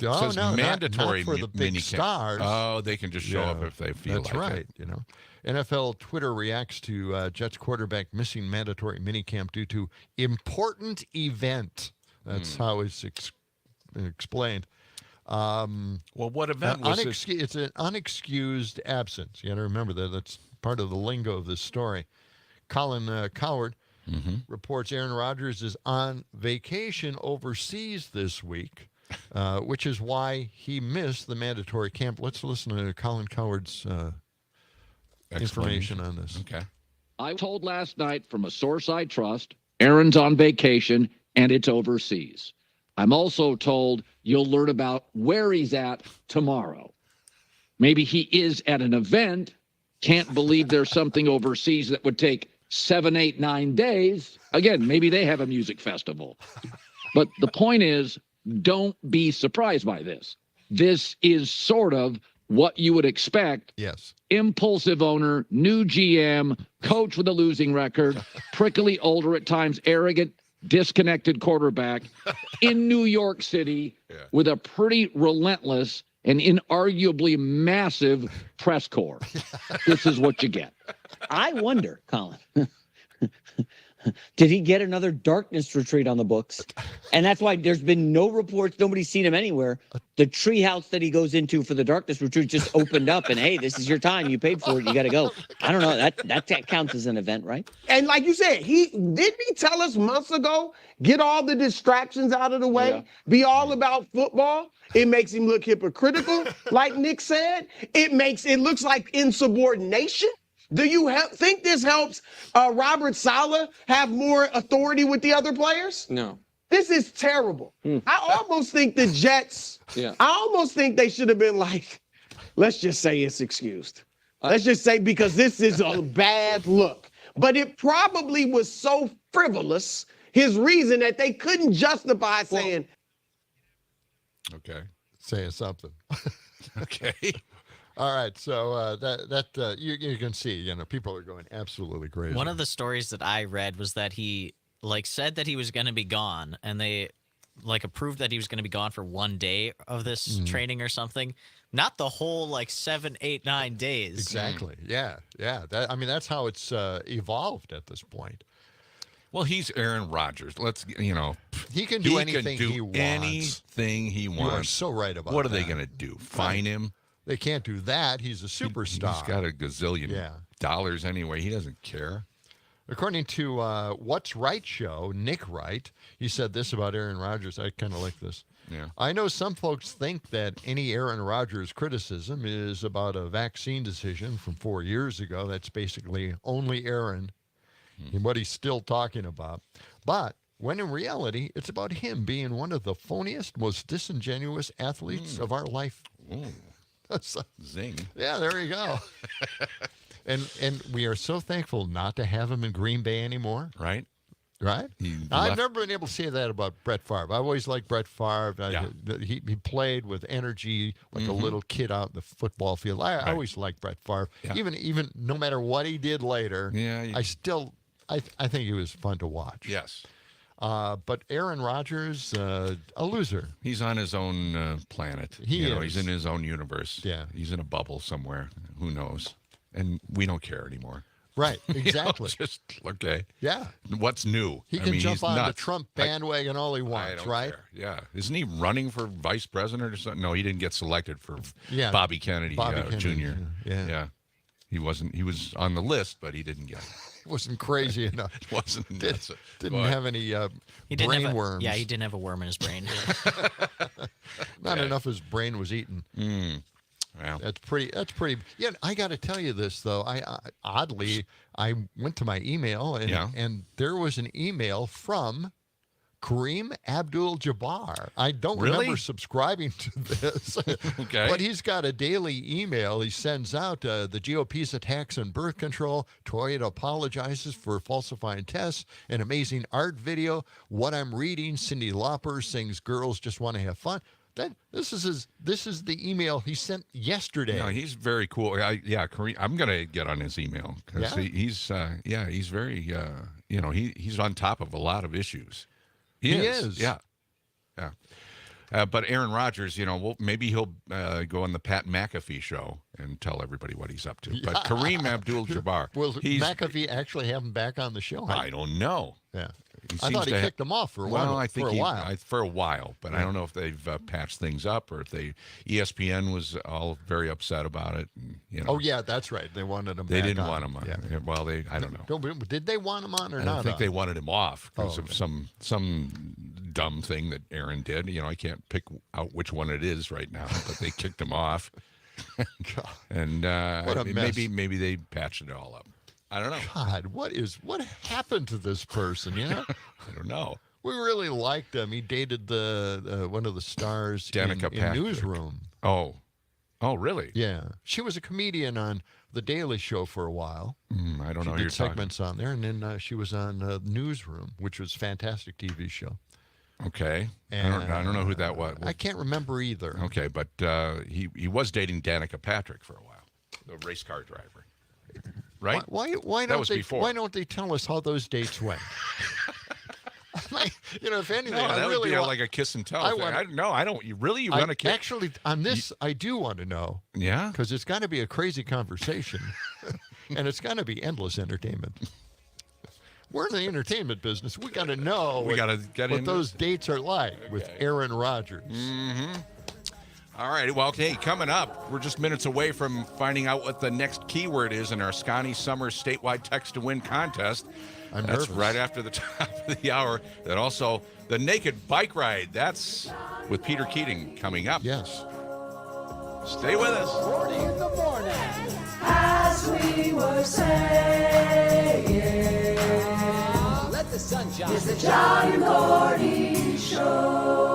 Oh, It says no, mandatory not for the big minicamp. stars. Oh, they can just show up if they feel That's like right. it. You know, NFL Twitter reacts to Jets quarterback missing mandatory minicamp due to important event. That's how it's explained. Well, what event was it? It's an unexcused absence. You got to remember that. That's part of the lingo of this story. Colin Coward reports Aaron Rodgers is on vacation overseas this week. Which is why he missed the mandatory camp. Let's listen to Colin Coward's information on this. Okay. I was told last night from a source I trust, Aaron's on vacation and it's overseas. I'm also told you'll learn about where he's at tomorrow. Maybe he is at an event. Can't believe there's something overseas that would take 7, 8, 9 days. Again, maybe they have a music festival. But the point is, don't be surprised by this. This is sort of what you would expect. Yes. Impulsive owner, new GM, coach with a losing record, prickly, older at times, arrogant, disconnected quarterback in New York City with a pretty relentless and inarguably massive press corps. This is what you get. I wonder, Colin, did he get another darkness retreat on the books? And that's why there's been no reports. Nobody's seen him anywhere. The treehouse that he goes into for the darkness retreat just opened up and, hey, this is your time. You paid for it. You got to go. I don't know. That counts as an event, right? And like you said, didn't he tell us months ago, get all the distractions out of the way, be all about football? It makes him look hypocritical, like Nick said. It looks like insubordination. Do you think this helps Robert Saleh have more authority with the other players? No. This is terrible. I almost think the Jets, I almost think they should have been like, let's just say it's excused. Let's just say because this is a bad look. But it probably was so frivolous, his reason, that they couldn't justify saying. Okay. Saying something. Okay. All right, so you can see, people are going absolutely crazy. One of the stories that I read was that he said that he was going to be gone, and they approved that he was going to be gone for 1 day of this training or something, not the whole 7, 8, 9 days. Exactly. Yeah. That's how it's evolved at this point. Well, he's Aaron Rodgers. He can do anything he wants. Anything he wants. You are so right about that. What are they going to do? Fine him? They can't do that. He's a superstar. He's got a gazillion dollars anyway. He doesn't care. According to What's Right show, Nick Wright, he said this about Aaron Rodgers. I kind of like this. Yeah. I know some folks think that any Aaron Rodgers criticism is about a vaccine decision from 4 years ago. That's basically only Aaron and what he's still talking about. But when in reality, it's about him being one of the phoniest, most disingenuous athletes of our life. Zing. Yeah, there you go. And we are so thankful not to have him in Green Bay anymore. Right? I've never been able to say that about Brett Favre. I've always liked Brett Favre. He played with energy like a little kid out in the football field. I always liked Brett Favre. Yeah. Even no matter what he did later, I think he was fun to watch. Yes. But Aaron Rodgers, a loser. He's on his own planet. He's in his own universe. Yeah. He's in a bubble somewhere. Who knows? And we don't care anymore. Right, exactly. Just, okay. Yeah. What's new? He can jump on the Trump bandwagon all he wants, right? Care. Yeah. Isn't he running for vice president or something? No, he didn't get selected for Bobby Kennedy, Jr. Yeah. He wasn't. He was on the list, but he didn't get it. Wasn't crazy enough. Didn't have any brain worms. Yeah, he didn't have a worm in his brain. Not enough his brain was eaten. Well, that's pretty. Yeah, I got to tell you this though. Oddly, I went to my email and there was an email from Kareem Abdul-Jabbar. I don't remember subscribing to this, but he's got a daily email he sends out. The GOP's attacks on birth control. Toyota apologizes for falsifying tests. An amazing art video. What I'm reading. Cyndi Lauper sings "Girls Just Want to Have Fun." This is the email he sent yesterday. No, he's very cool. Kareem, I'm gonna get on his email because he's very he's on top of a lot of issues. He is. Yeah. But Aaron Rodgers, maybe he'll go on the Pat McAfee show and tell everybody what he's up to. But Kareem Abdul-Jabbar, will McAfee actually have him back on the show? I don't know. Yeah. I thought he kicked him off for a while. Well, I think for a while, but I don't know if they've patched things up or if ESPN was all very upset about it. Oh yeah, that's right. They wanted him. They didn't want him on. Yeah. Well, I don't know. Did they want him on or not? I think they wanted him off because of some dumb thing that Aaron did. I can't pick out which one it is right now, but they kicked him off. And what a mess. maybe they patched it all up. I don't know. God, what happened to this person? I don't know. We really liked him. He dated the one of the stars in Newsroom. Oh, really? Yeah, she was a comedian on The Daily Show for a while. I don't know. She did segments on there, and then she was on Newsroom, which was a fantastic TV show. Okay, and I don't know who that was. I can't remember either. Okay, but he was dating Danica Patrick for a while, the race car driver. Right? Why don't they tell us how those dates went? If anything, that would be like a kiss and tell. I don't. You really want to kiss? Actually, on this, I do want to know. Yeah, because it's got to be a crazy conversation, and it's got to be endless entertainment. We're in the entertainment business. We got to know. We got to get what those dates are like with Aaron Rodgers. Mm-hmm. All right. Well, hey, coming up, we're just minutes away from finding out what the next keyword is in our Scotty Summer statewide text to win contest. That's nervous. Right after the top of the hour. Then also the naked bike ride. That's with Peter Keating coming up. Yes. Stay with us. 40 in the morning. As we were saying, let the sun shine. It's the John and Gordy Show.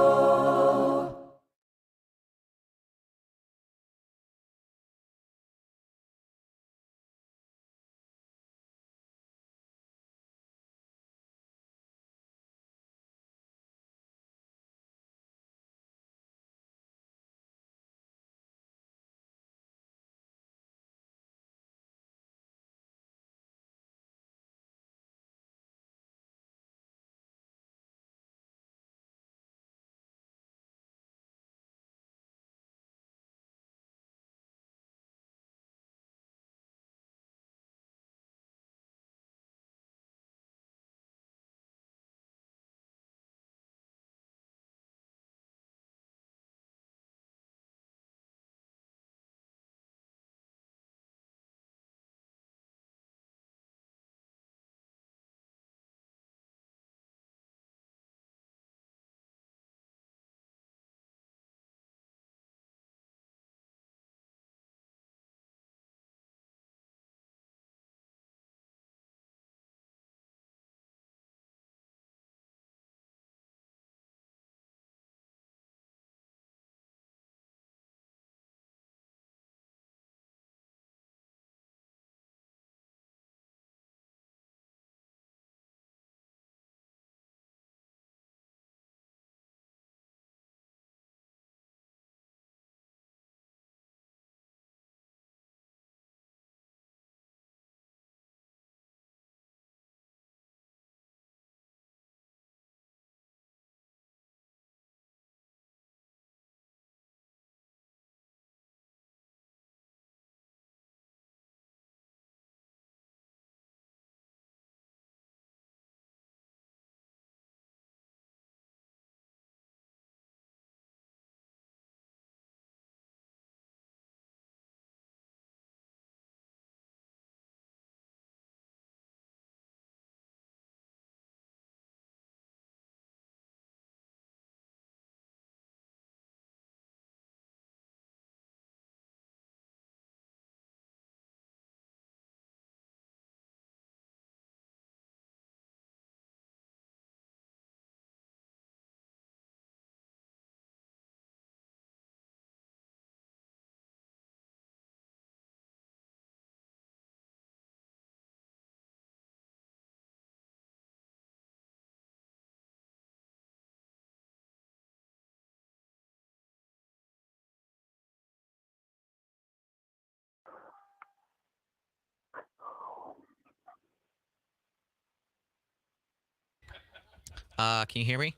Can you hear me?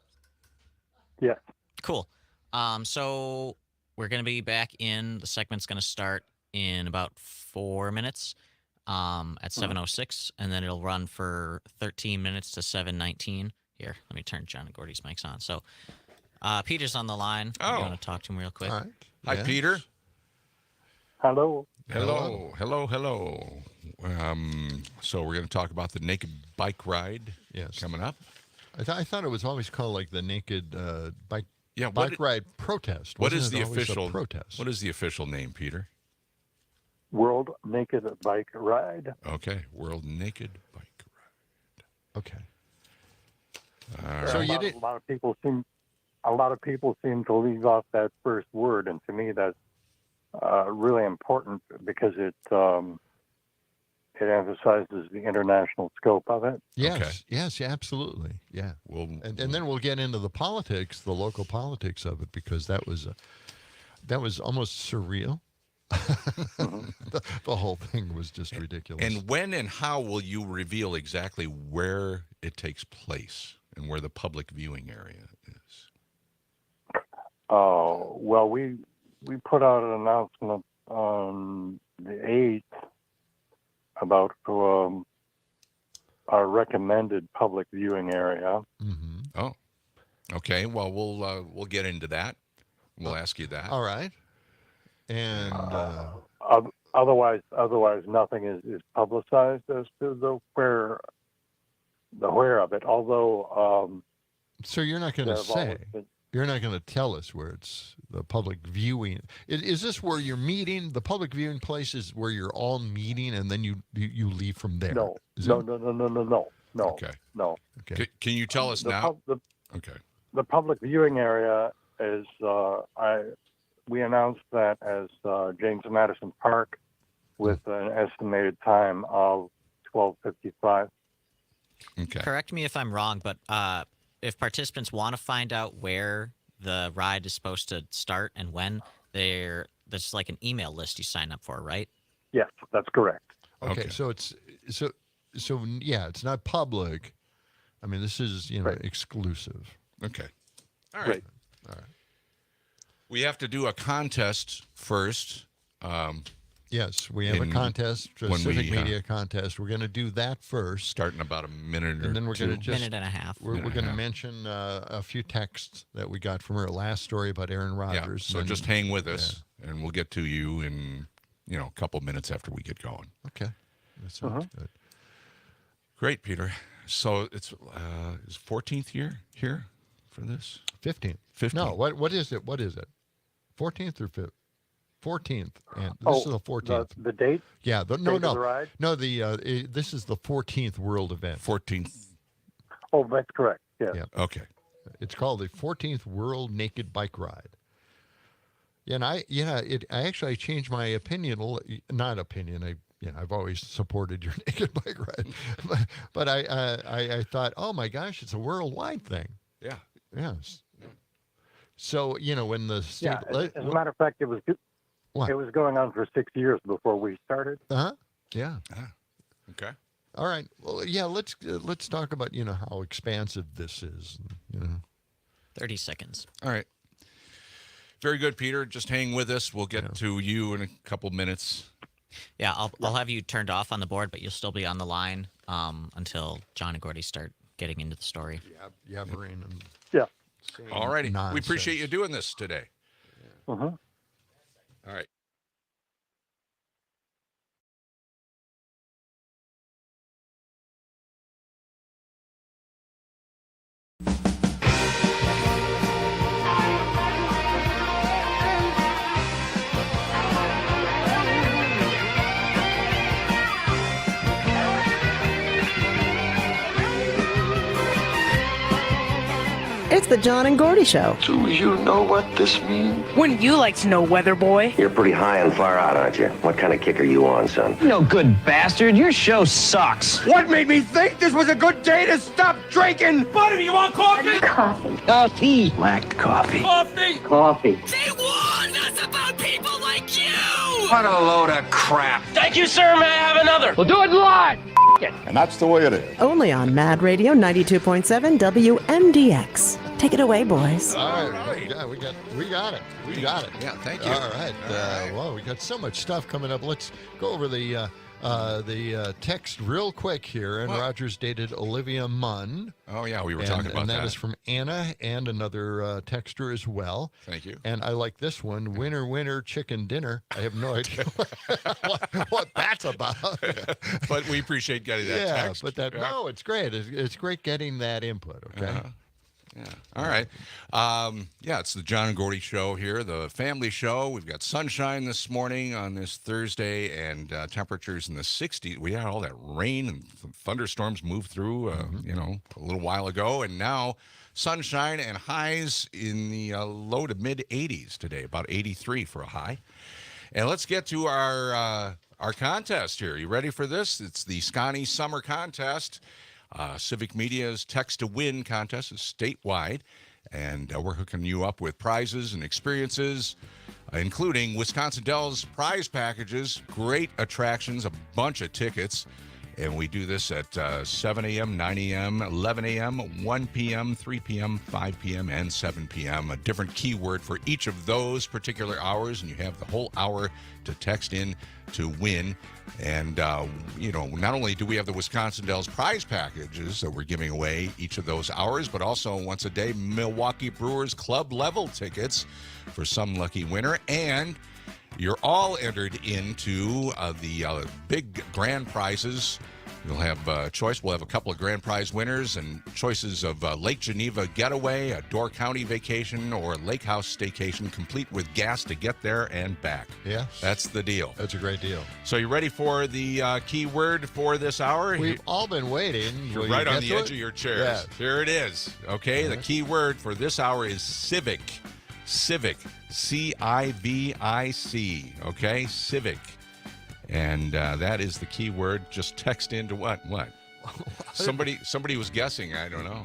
Yeah. Cool. So we're going to be back in. The segment's going to start in about 4 minutes at 7:06, and then it'll run for 13 minutes to 7:19. Here, let me turn John and Gordy's mics on. So Peter's on the line. Oh. You want to talk to him real quick? All right. Hi, Yes. Peter. Hello. Hello. So we're going to talk about the naked bike ride coming up. I thought it was always called like the naked bike Yeah, bike ride protest. What is Wasn't the it always a official protest? What is the official name, Peter? World Naked Bike Ride. Okay, World Naked Bike Okay. Ride. So a you lot, did. a lot of people seem to leave off that first word, and to me that's really important because it emphasizes the international scope of it. Yes. Okay. Yes. Yeah, absolutely. Yeah. We'll, And then we'll get into the politics, the local politics of it, because that was almost surreal. the whole thing was just ridiculous. And when and how will you reveal exactly where it takes place and where the public viewing area is? Well, we put out an announcement on the 8th about our recommended public viewing area. Mm-hmm. Oh, okay. Well, we'll get into that. We'll ask you that. All right. And Otherwise, nothing is publicized as to the where of it. Although, so you're not going to say. You're not going to tell us where it's the public viewing. Is this where you're meeting? The public viewing place is where you're all meeting, and then you leave from there. No. Okay. No. Okay. Can you tell us now? Okay. The public viewing area is we announced that as James Madison Park with an estimated time of 12:55. Okay. Correct me if I'm wrong, but if participants want to find out where the ride is supposed to start and when, there's like an email list you sign up for, right? Yes, that's correct. Okay. So it's yeah, it's not public. I mean, this is exclusive. Okay. All right. All right. We have to do a contest first. Yes, we have a contest, a civic media contest. We're going to do that first. Starting about a minute or and then we're two. going to just minute and a half. We're going to mention a few texts that we got from our last story about Aaron Rodgers. Yeah, so just hang with us, and we'll get to you in a couple minutes after we get going. Okay, that sounds good. Great, Peter. So it's 14th year here for this? 15th. 15th. No, what is it? What is it? 14th or 5th? 14th, and this is the 14th. The date? Yeah, Date of the ride? No. This is the 14th world event. 14th. Oh, that's correct. Yes. Yeah. Okay. It's called the 14th World Naked Bike Ride. Yeah, and I actually changed my opinion. Not opinion. I've always supported your naked bike ride, but I thought, oh my gosh, it's a worldwide thing. Yeah. Yes. So when the state, as a matter of fact, it was going on for 6 years before we started. Yeah. Okay. All right. Well, yeah. Let's talk about how expansive this is. 30 seconds. All right. Very good, Peter. Just hang with us. We'll get to you in a couple minutes. Yeah, I'll have you turned off on the board, but you'll still be on the line until John and Gordy start getting into the story. Yeah, Brain. Yeah. All righty. We appreciate you doing this today. Uh-huh. All right. It's the John and Gordy Show. Do you know what this means? Wouldn't you like to know, weather boy? You're pretty high and far out, aren't you? What kind of kick are you on, son? No good bastard. Your show sucks. What made me think this was a good day to stop drinking? Buddy, you want coffee? Coffee. Coffee. Black coffee. Coffee. Coffee. They warned us about people like you. What a load of crap. Thank you, sir. May I have another? We'll do it live. it. And that's the way it is. Only on Mad Radio 92.7 WMDX. Take it away, boys. All right. Yeah, we got it. We got it. Yeah, thank you. All right. Well, we got so much stuff coming up. Let's go over the text real quick here. And Rogers dated Olivia Munn. Oh, yeah, we were talking about and that. that is from Anna and another texter as well. Thank you. And I like this one, winner, winner, chicken dinner. I have no idea what that's about. But we appreciate getting that text. No, it's great. It's great getting that input, okay? Yeah. All right. It's the John and Gordy show here, the family show. We've got sunshine this morning on this Thursday and temperatures in the 60s. We had all that rain and thunderstorms move through, a little while ago. And now sunshine and highs in the low to mid 80s today, about 83 for a high. And let's get to our contest here. You ready for this? It's the Scotty Summer Contest. Civic Media's Text to Win contest is statewide, and we're hooking you up with prizes and experiences, including Wisconsin Dells prize packages, great attractions, a bunch of tickets, and we do this at 7 a.m., 9 a.m., 11 a.m., 1 p.m., 3 p.m., 5 p.m., and 7 p.m., a different keyword for each of those particular hours, and you have the whole hour to text in to win. And, not only do we have the Wisconsin Dells prize packages that we're giving away each of those hours, but also once a day, Milwaukee Brewers club level tickets for some lucky winner. And you're all entered into the big grand prizes. You'll have a choice. We'll have a couple of grand prize winners and choices of Lake Geneva getaway, a Door County vacation, or Lake House staycation, complete with gas to get there and back. Yeah. That's the deal. That's a great deal. So you ready for the key word for this hour? We've all been waiting. You're right on the edge of your chairs. Yes. Here it is. Okay, the key word for this hour is civic. Civic. C-I-V-I-C. Okay, civic. And that is the key word. Just text into what? Somebody was guessing. I don't know.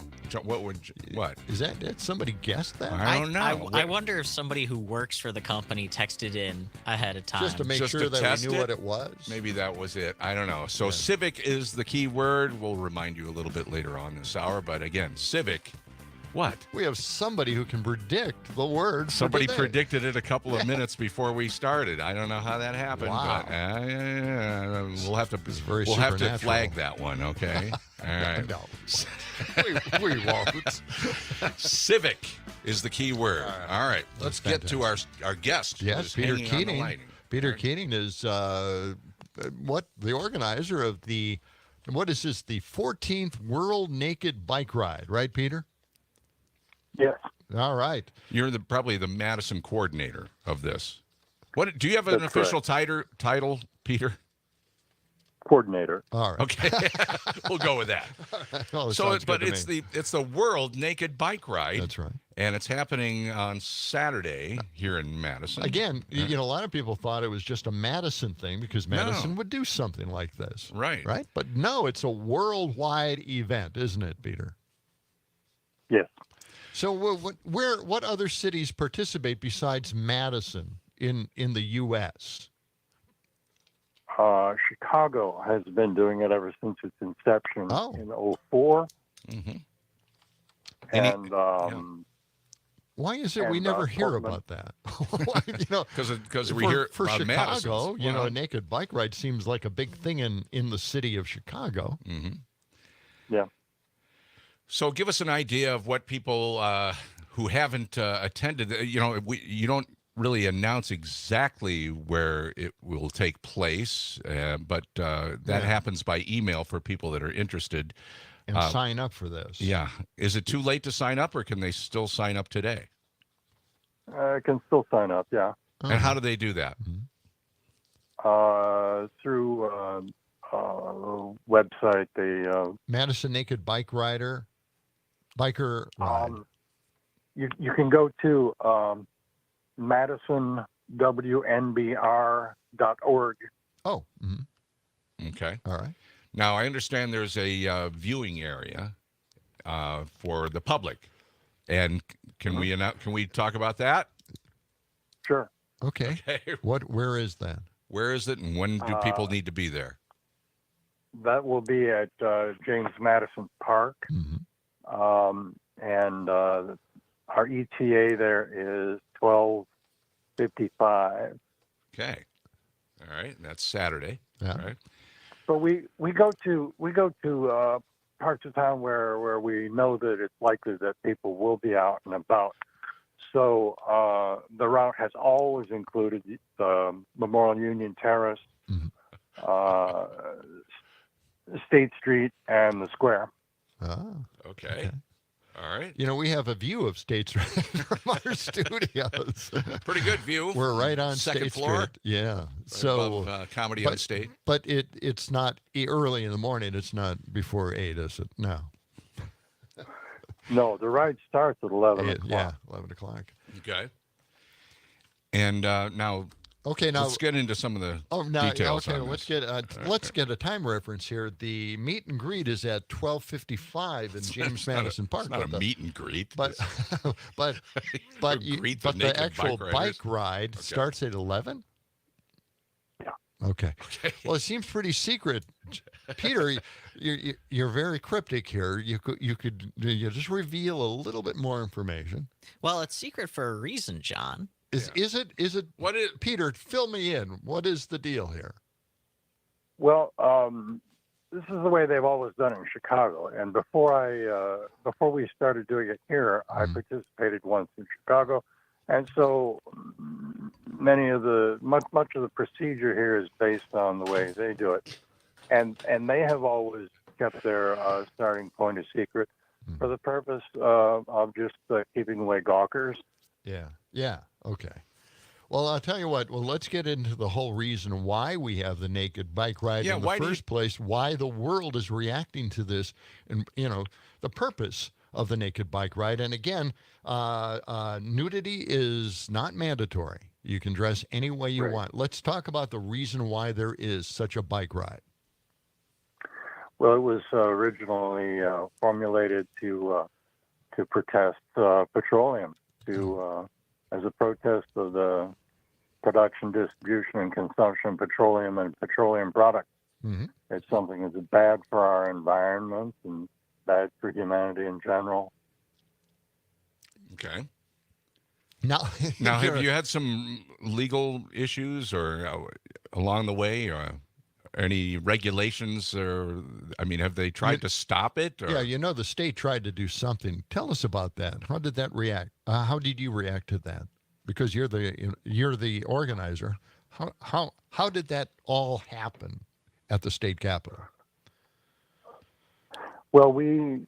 What? Is that somebody guessed that? I don't know. I wonder if somebody who works for the company texted in ahead of time. Just to make sure that we knew what it was? Maybe that was it. I don't know. So civic is the key word. We'll remind you a little bit later on this hour. But again, civic. What? We have somebody who can predict the word. Somebody predicted it a couple of minutes before we started. I don't know how that happened, wow. But we'll have to flag that one, okay? All right. No, we won't. Civic is the key word. All right. Let's get to our guest. Yes, Peter Keating. Peter Keating is the organizer of the 14th World Naked Bike Ride, right, Peter? Yes. All right. You're probably the Madison coordinator of this. What do you have an official title, Peter? Coordinator. All right. Okay. We'll go with that. Well, it's the World Naked Bike Ride. That's right. And it's happening on Saturday here in Madison. Again, a lot of people thought it was just a Madison thing because Madison would do something like this. Right. Right? But no, it's a worldwide event, isn't it, Peter? Yes. So what other cities participate besides Madison in the U.S.? Chicago has been doing it ever since its inception in 2004. Mm-hmm. And why is it we never hear about that? Because we hear for about Chicago, Madison's. a naked bike ride seems like a big thing in the city of Chicago. Mm-hmm. Yeah. So give us an idea of what people who haven't attended, you don't really announce exactly where it will take place, but that happens by email for people that are interested. And sign up for this. Yeah. Is it too late to sign up, or can they still sign up today? Can still sign up, yeah. And how do they do that? Through website, Madison Naked Bike Rider. Biker ride. You can go to MadisonWNBR.org. Oh. Mm-hmm. Okay. All right. Now, I understand there's a viewing area for the public. And can we talk about that? Sure. Okay. Where is that? Where is it, and when do people need to be there? that will be at James Madison Park. And our ETA there is 12:55. Okay. All right. And that's Saturday. Yeah. All right. But we go to parts of town where we know that it's likely that people will be out and about. So the route has always included the Memorial Union Terrace, State Street, and the Square. Oh, okay. All right. You know, we have a view of State Street from our studios. Pretty good view. We're right on second State floor. Street. Yeah. Right so above, Comedy on State. But it's not early in the morning. It's not before 8, is it? No. No, the ride starts at 11 o'clock. Yeah, 11 o'clock. Okay. And now, let's get into some of the details. Okay, on let's this. let's get a time reference here. The meet and greet is at 12:55 in James Madison Park. It's not a meet and greet. But the actual bike ride starts at 11. Yeah. Okay. Well, it seems pretty secret. Peter, you're very cryptic here. You could just reveal a little bit more information. Well, it's secret for a reason, John. Is it what is Peter, fill me in. What is the deal here? Well, this is the way they've always done it in Chicago. And before we started doing it here, I participated once in Chicago. And so much of the procedure here is based on the way they do it. And they have always kept their starting point a secret for the purpose of just keeping away gawkers. Yeah. Okay. Well, I'll tell you what. Well, let's get into the whole reason why we have the naked bike ride in the first place, why the world is reacting to this, and, the purpose of the naked bike ride. And again, nudity is not mandatory. You can dress any way you want. Let's talk about the reason why there is such a bike ride. Well, it was originally formulated to protest petroleum, as a protest of the production, distribution, and consumption of petroleum and petroleum products. It's something that's bad for our environment and bad for humanity in general. Okay. Now have you had some legal issues or along the way, or any regulations, or have they tried to stop it? Or? Yeah, the state tried to do something. Tell us about that. How did that react? How did you react to that? Because you're the organizer. How did that all happen at the state capitol? Well, we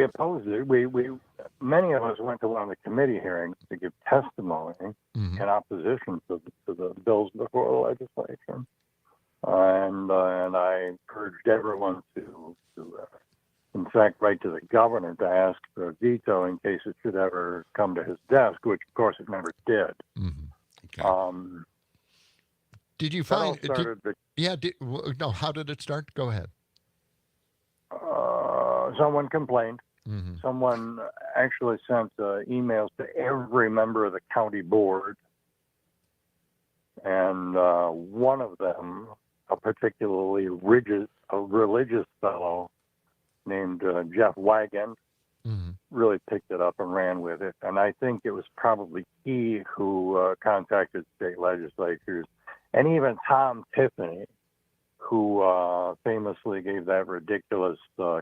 opposed it. Many of us went to one of the committee hearings to give testimony in opposition to the bills before the legislature. And I urged everyone to in fact, write to the governor to ask for a veto in case it should ever come to his desk, which, of course, it never did. Okay. Did you find? How did it start? Go ahead. Someone complained. Someone actually sent emails to every member of the county board, and one of them, a particularly religious fellow named Jeff Wagon, really picked it up and ran with it. And I think it was probably he who contacted state legislatures, and even Tom Tiffany, who famously gave that ridiculous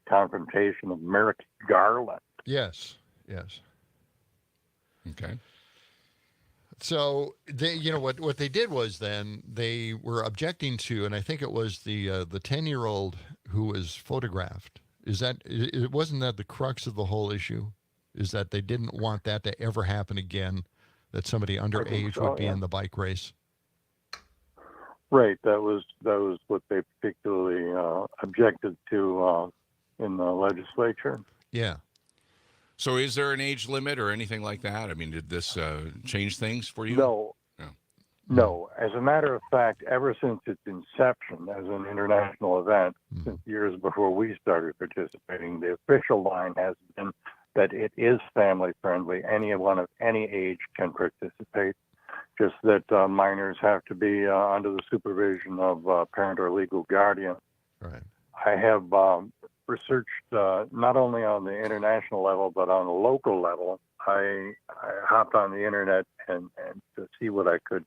confrontation of Merrick Garland. Yes. Okay. So they, what they did was then they were objecting to, and I think it was the 10-year-old who was photographed. Wasn't that the crux of the whole issue? Is that they didn't want that to ever happen again, that somebody underage would be in the bike race? Right. That was what they particularly objected to in the legislature. Yeah. So is there an age limit or anything like that? Did this change things for you? No. As a matter of fact, ever since its inception as an international event, since years before we started participating, the official line has been that it is family friendly. Anyone of any age can participate. just that minors have to be under the supervision of parent or legal guardian. Right. I have researched not only on the international level, but on the local level. I hopped on the internet and to see what I could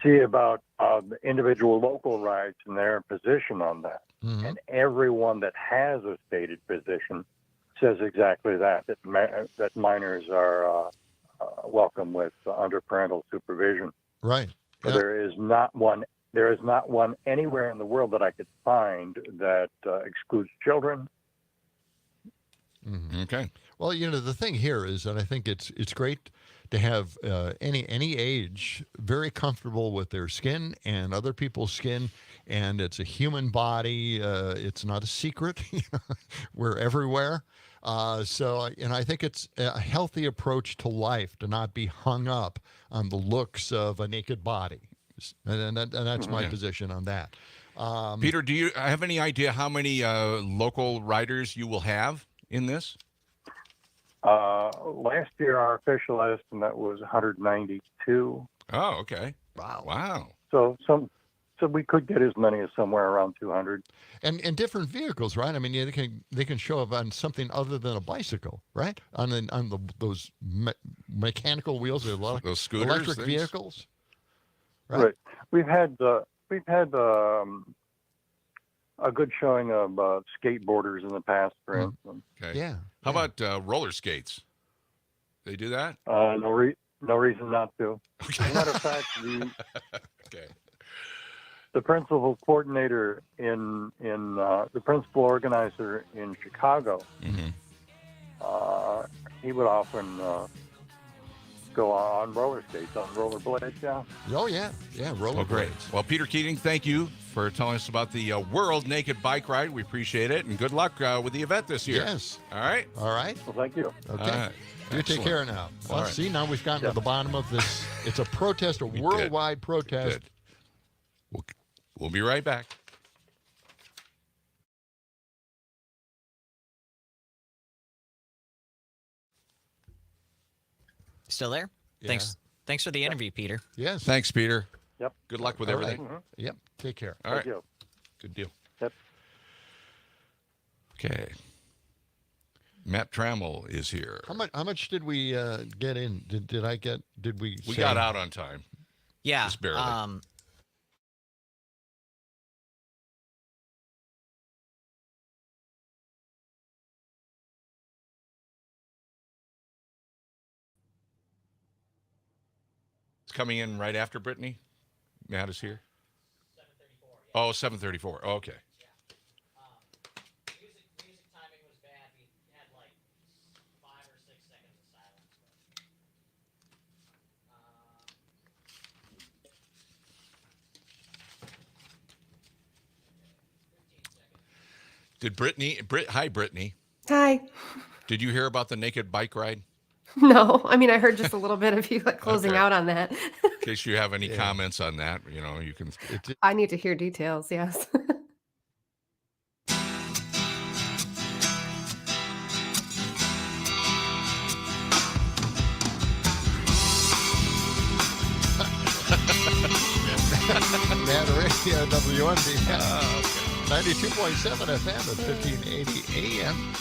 see about the individual local rights and their position on that. Mm-hmm. And everyone that has a stated position says exactly that minors are welcome with under parental supervision. Right. Yeah. There is not one anywhere in the world that I could find that excludes children. Mm-hmm. Okay. Well, the thing here is that I think it's great to have any age very comfortable with their skin and other people's skin, and it's a human body. It's not a secret. We're everywhere. So I think it's a healthy approach to life to not be hung up on the looks of a naked body. And that's my position on that. Peter, do you have any idea how many local riders you will have in this? Last year, our official estimate was 192. Oh, okay. Wow. So we could get as many as somewhere around 200. And different vehicles, right? I mean, they can show up on something other than a bicycle, right? On those mechanical wheels, or those scooters, electric things? vehicles. Right. We've had a good showing of skateboarders in the past, for instance. Okay. Yeah. How about roller skates? They do that? No reason not to. As a matter of fact, the principal coordinator the principal organizer in Chicago, he would often go on roller skates, on rollerblades. Yeah. Oh yeah, rollerblades. Great. Well, Peter Keating, thank you for telling us about the World Naked Bike Ride. We appreciate it, and good luck with the event this year. Yes. All right. Well, thank you. Okay. You take care now. Well, see, now we've gotten to the bottom of this. It's a protest, a worldwide protest. We'll be right back. Still there? Yeah. Thanks for the interview, Peter. Yes. Thanks, Peter. Yep. Good luck with All everything. right. Yep. Take care. All right. Thank you. Good deal. Yep. Okay. Matt Trammell is here. How much did we get in? Did we? We got out on time. Yeah. Just barely. It's coming in right after Brittany. Matt is here. 7:34. Oh, 7:34. Oh, okay. Music timing was bad. We had like 5 or 6 seconds of silence. Did hi, Brittany. Hi. Did you hear about the naked bike ride? No, I mean, I heard just a little bit of you closing out on that. In case you have any comments on that, you can. I need to hear details, yes. Matt Radio, WMDX, 92.7 FM at 1580 AM.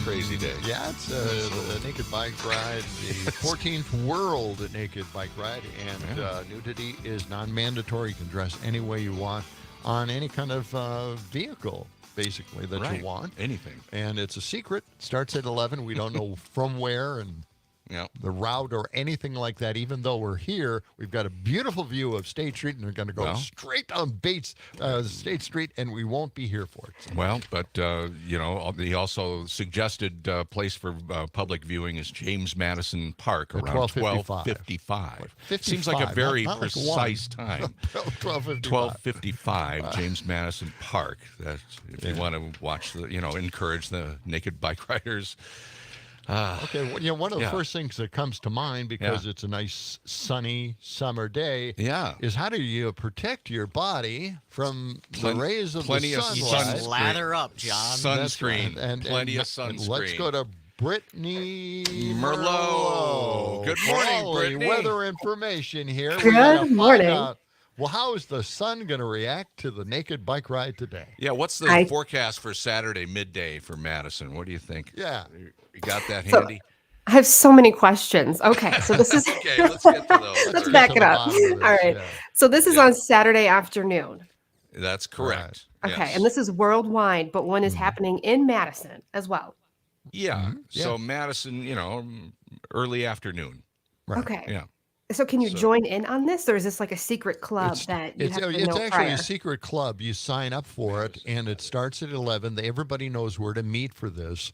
Crazy day. Yeah, it's the Naked Bike Ride, the 14th World Naked Bike Ride, and nudity is non-mandatory. You can dress any way you want on any kind of vehicle, basically, that you want. Anything. And it's a secret. Starts at 11. We don't know from where and the route or anything like that. Even though we're here, we've got a beautiful view of State Street, and we're going to go straight down State Street, and we won't be here for it. So. Well, but, he also suggested place for public viewing is James Madison Park around 12:55. Seems like a very precise time. 12:55, James Madison Park. That's if you want to watch encourage the naked bike riders. Okay, well, one of the first things that comes to mind, because it's a nice sunny summer day, is how do you protect your body from the rays of the sunlight? Lather up, John. Sunscreen. Plenty of sunscreen. Let's go to Brittany Merlot. Good morning, Brittany. Weather information here. Good morning. Well, how is the sun going to react to the naked bike ride today? Yeah, what's the forecast for Saturday midday for Madison? What do you think? Yeah. You got that handy? I have so many questions. Okay, so this is Okay, let's get to those. let's back it up. All right. Yeah. So this is on Saturday afternoon. That's correct. Okay, Yes. and this is worldwide, but one is happening in Madison as well. Yeah. So Madison, early afternoon. Right. Okay. Yeah. So can you join in on this, or is this like a secret club that you have to know It's actually prior? a secret club. You sign up for it, and it starts at 11. Everybody knows where to meet for this,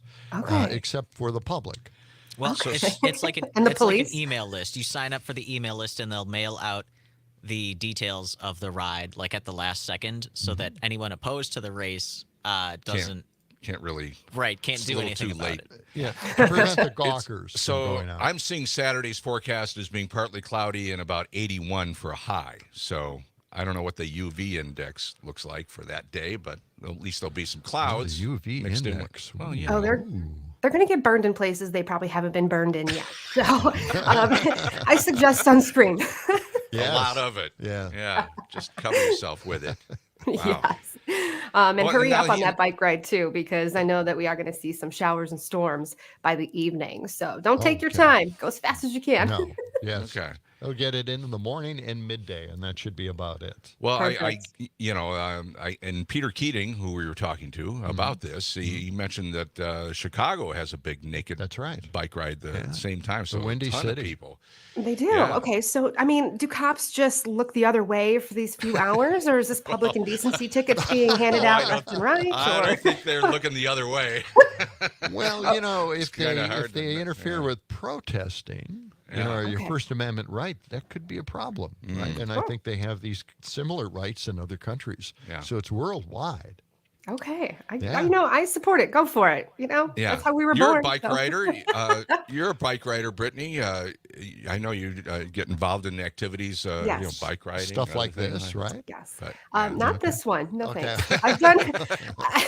except for the public. Well, it's like And the it's like an police? email list. You sign up for the email list, and they'll mail out the details of the ride, like at the last second, so that anyone opposed to the race doesn't Can't really. can't It's do a little anything too about late. it. Yeah, to prevent the gawkers from So going out. I'm seeing Saturday's forecast as being partly cloudy and about 81 for a high. So I don't know what the UV index looks like for that day, but at least there'll be some clouds. the UV mixed index. In with, well, you Oh, know. they're going to get burned in places they probably haven't been burned in yet. So I suggest sunscreen. Yes. A lot of it. Yeah. Just cover yourself with it. Wow. Yes. And Well, hurry now up on you- that bike ride too, because I know that we are going to see some showers and storms by the evening. So don't take your time. Go as fast as you can. No. Yes. Okay. They'll get it in the morning and midday, and that should be about it. Well, Perfect. and Peter Keating, who we were talking to about this, he mentioned that Chicago has a big naked bike ride at the same time. So Windy a ton City. of people. They do. Yeah. Okay. So, I mean, do cops just look the other way for these few hours, or is this public indecency tickets being handed out left and right? I don't think they're looking the other way. Well, if kinda they hard to interfere with protesting, or your First Amendment right, that could be a problem, right? And I think they have these similar rights in other countries. Yeah. So it's worldwide. Okay. Yeah. I support it. Go for it. Yeah. That's how we were You're born. a bike so. rider. You're a bike rider, Brittany. I know you get involved in activities, Yes. Bike riding. Stuff like things this, right? Yes. But, Not this one. No Okay. thanks.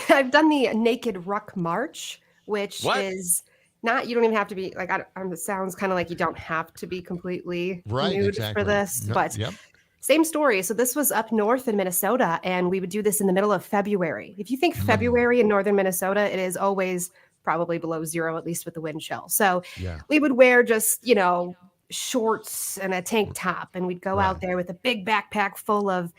I've done the Naked Ruck March, which is not. You don't even have to be like. It sounds kind of like you don't have to be completely nude exactly. for this, No, but. Yep. Same story. So this was up north in Minnesota, and we would do this in the middle of February. If you think February in northern Minnesota, it is always probably below zero, at least with the wind chill. So we would wear just, shorts and a tank top, and we'd go out there with a big backpack full of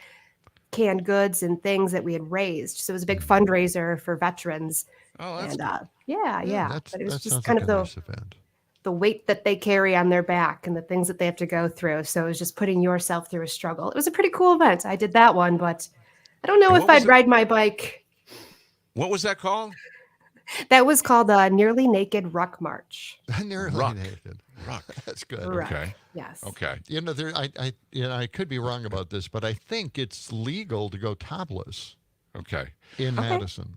canned goods and things that we had raised. So it was a big fundraiser for veterans. Oh, that's and That but it was just sounds kind like of a nice event. the weight that they carry on their back and the things that they have to go through. So it was just putting yourself through a struggle. It was a pretty cool event. I did that one, but I don't know if I'd ride my bike. What was that called? That was called the Nearly Naked Ruck March. Nearly Ruck. naked. Ruck. That's good. Ruck. Okay. Yes. Okay. I could be wrong about this, but I think it's legal to go topless Okay. in Madison.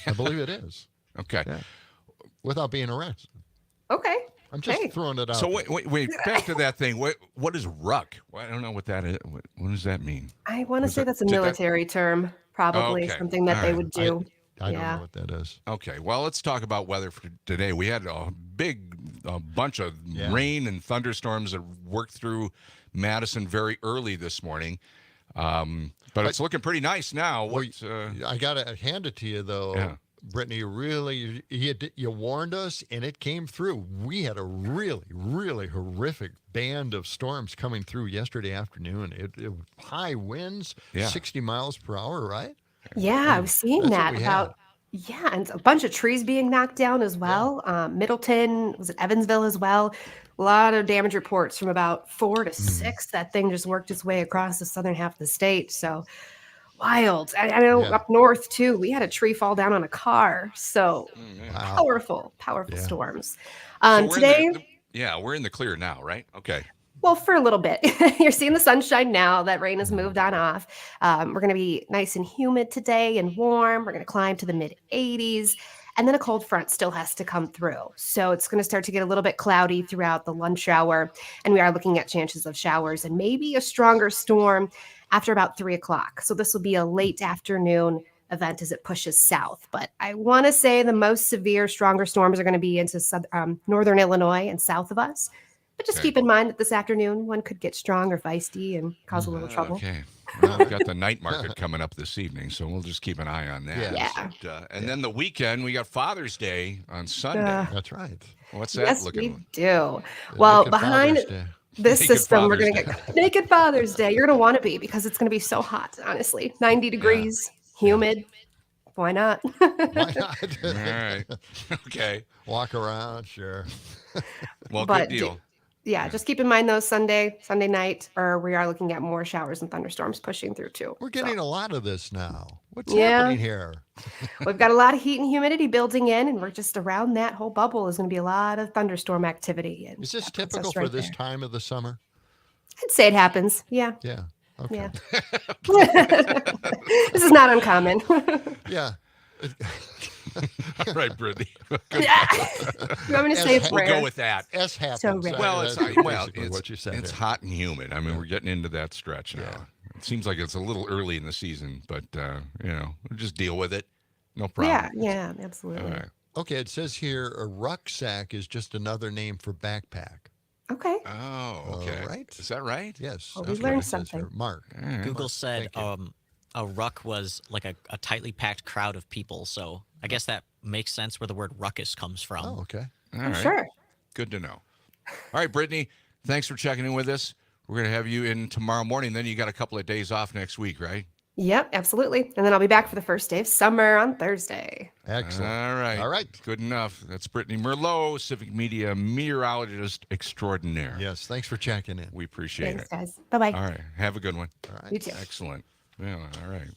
I believe it is. Okay. Yeah. Without being arrested. Okay. I'm just throwing it out. So there. wait. Back to that thing. What is ruck? Well, I don't know what that is. What does that mean? I want to Was say that- that's a did that- military term, probably Okay. something that All they right. would do. I don't know what that is. Okay. Well, let's talk about weather for today. We had a bunch of rain and thunderstorms that worked through Madison very early this morning. But it's looking pretty nice now. I got to hand it to you, though. Yeah. Brittany, really, you warned us, and it came through. We had a really, really horrific band of storms coming through yesterday afternoon. It high winds, 60 miles per hour, right? Yeah, I was seeing That's what that we about. Yeah, and a bunch of trees being knocked down as well. Middleton, was it Evansville as well? A lot of damage reports from about 4 to 6. That thing just worked its way across the southern half of the state. So wild. I know up north too, we had a tree fall down on a car. So powerful storms. So we're Today, we're in the clear now, right? Okay. well, for a little bit. You're seeing the sunshine now. That rain has moved on off. We're going to be nice and humid today and warm. We're going to climb to the mid 80s. And then a cold front still has to come through. So it's going to start to get a little bit cloudy throughout the lunch hour. And we are looking at chances of showers and maybe a stronger storm after about 3 o'clock. So this will be a late afternoon event as it pushes south. But I want to say the most severe, stronger storms are going to be into northern Illinois and south of us. But just keep in mind that this afternoon one could get strong or feisty and cause a little trouble. Okay. Well, we've got the night market coming up this evening, so we'll just keep an eye on that. Yeah. But, and then the weekend, we got Father's Day on Sunday. That's right. What's that Yes, looking we like? do. Well, Naked behind Father's Day. this Naked system, we're Father's going to get Naked Father's Day. You're going to want to be because it's going to be so hot, honestly. 90 degrees, humid. Why not? Why not? All right. Okay. Walk around, sure. Well, But good deal. Yeah, just keep in mind those Sunday night, or we are looking at more showers and thunderstorms pushing through too. We're getting a lot of this now. What's Yeah. happening here? We've got a lot of heat and humidity building in, and we're just around that whole bubble. Is going to be a lot of thunderstorm activity. And Is this that puts typical us for right this there. time of the summer? I'd say it happens. Yeah. Yeah. Okay. Yeah. This is not uncommon. Yeah. All right, Brittany. Yeah. You want me to say it's We'll rare? go with that. S happens. So rare. Well, it's That's basically what you said. it's there. hot and humid. I mean, we're getting into that stretch now. Yeah. It seems like it's a little early in the season, but we'll just deal with it. No problem. Yeah, absolutely. All right. Okay, it says here a rucksack is just another name for backpack. Okay. Oh, okay. All right. Is that right? Yes. Well, we that's what learned it says here. something. Mark. All right. Google said thank you. a ruck was like a tightly packed crowd of people. So I guess that makes sense where the word ruckus comes from. Oh, okay. All I'm right. sure. Good to know. All right, Brittany, thanks for checking in with us. We're going to have you in tomorrow morning. Then you got a couple of days off next week, right? Yep, absolutely. And then I'll be back for the first day of summer on Thursday. Excellent. All right. All right. Good enough. That's Brittany Merlot, Civic Media meteorologist extraordinaire. Yes. Thanks for checking in. We appreciate Thanks, it. guys. Bye-bye. All right. Have a good one. All right. You too. Excellent. Well, all right.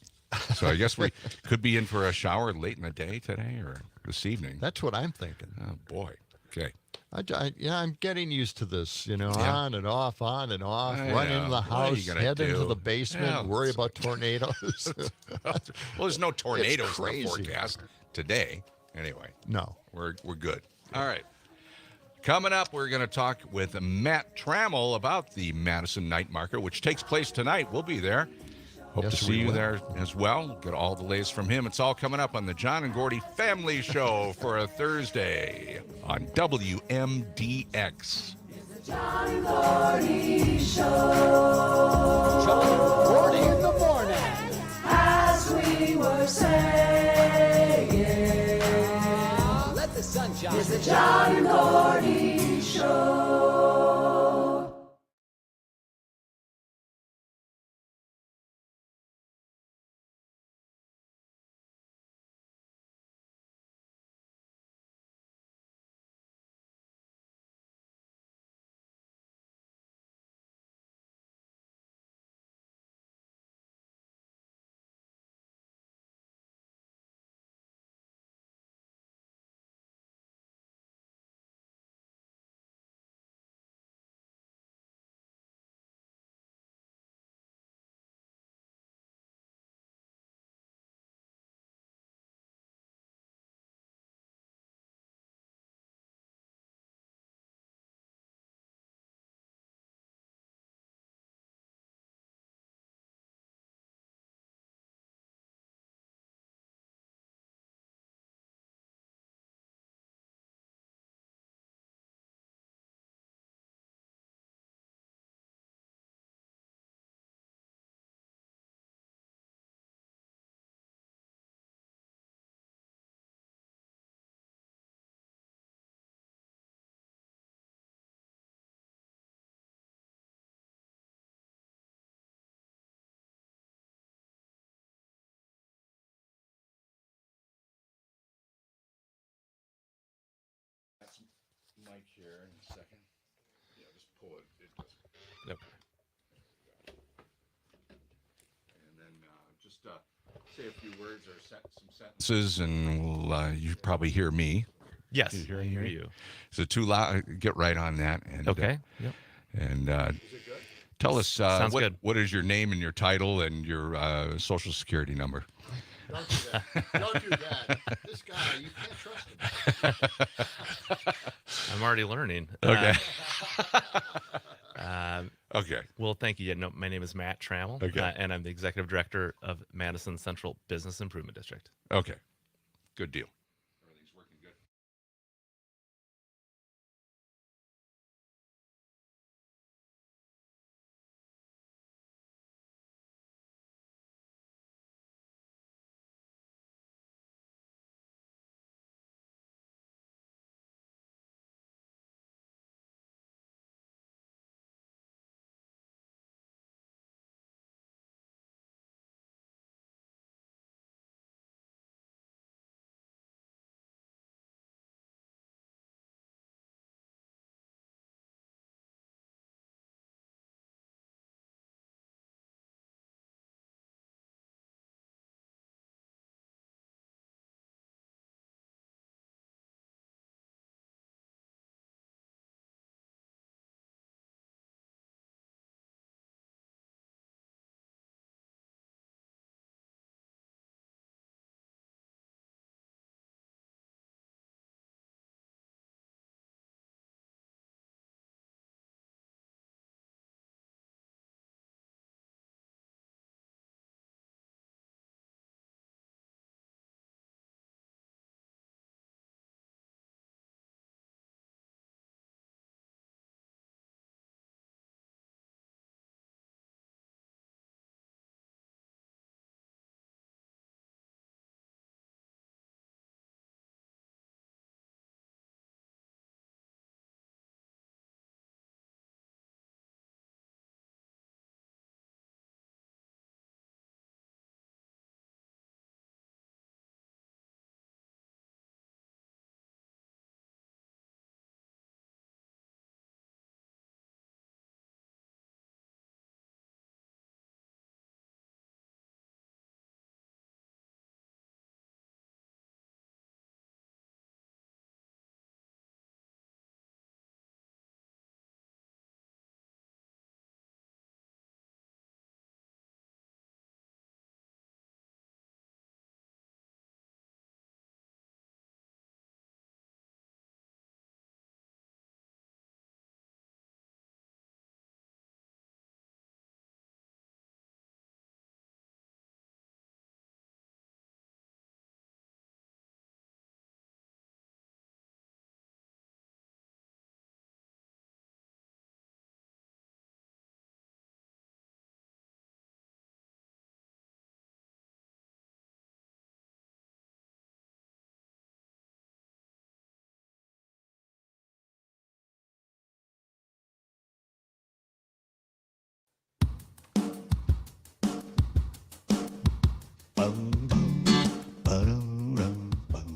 So I guess we could be in for a shower late in the day today or this evening. That's what I'm thinking. Oh, boy. Okay. I'm getting used to this, Yeah. on and off, I run into the know. What are you house, gonna head into do? the basement, Yeah, worry about tornadoes. Well, there's no tornadoes in the crazy. forecast today. Anyway, No. we're good. All right. Coming up, we're going to talk with Matt Trammell about the Madison Night Market, which takes place tonight. We'll be there. Hope Yes, to we see you will. there as well. Get all the latest from him. It's all coming up on the John and Gordy Family Show for a Thursday on WMDX. John and Gordy Show. John and Gordy in the morning. As we were saying. Let the sun shine. It's the John and Gordy Show. Mic here in a second. Yeah, just pull it. Yep. And then just say a few words or some sentences, and we'll, you probably hear me. Yes, You I hear you. Is it too loud? Get right on that. And, Okay. Yep. And tell us Sounds what, good. what is your name and your title and your social security number. Don't do that. Don't do that. This guy, you can't trust him. I'm already learning. Okay. Okay. Okay. Well, thank you. Yeah, no, my name is Matt Trammell, Okay. and I'm the executive director of Madison Central Business Improvement District. Okay. Good deal. Everything's working good.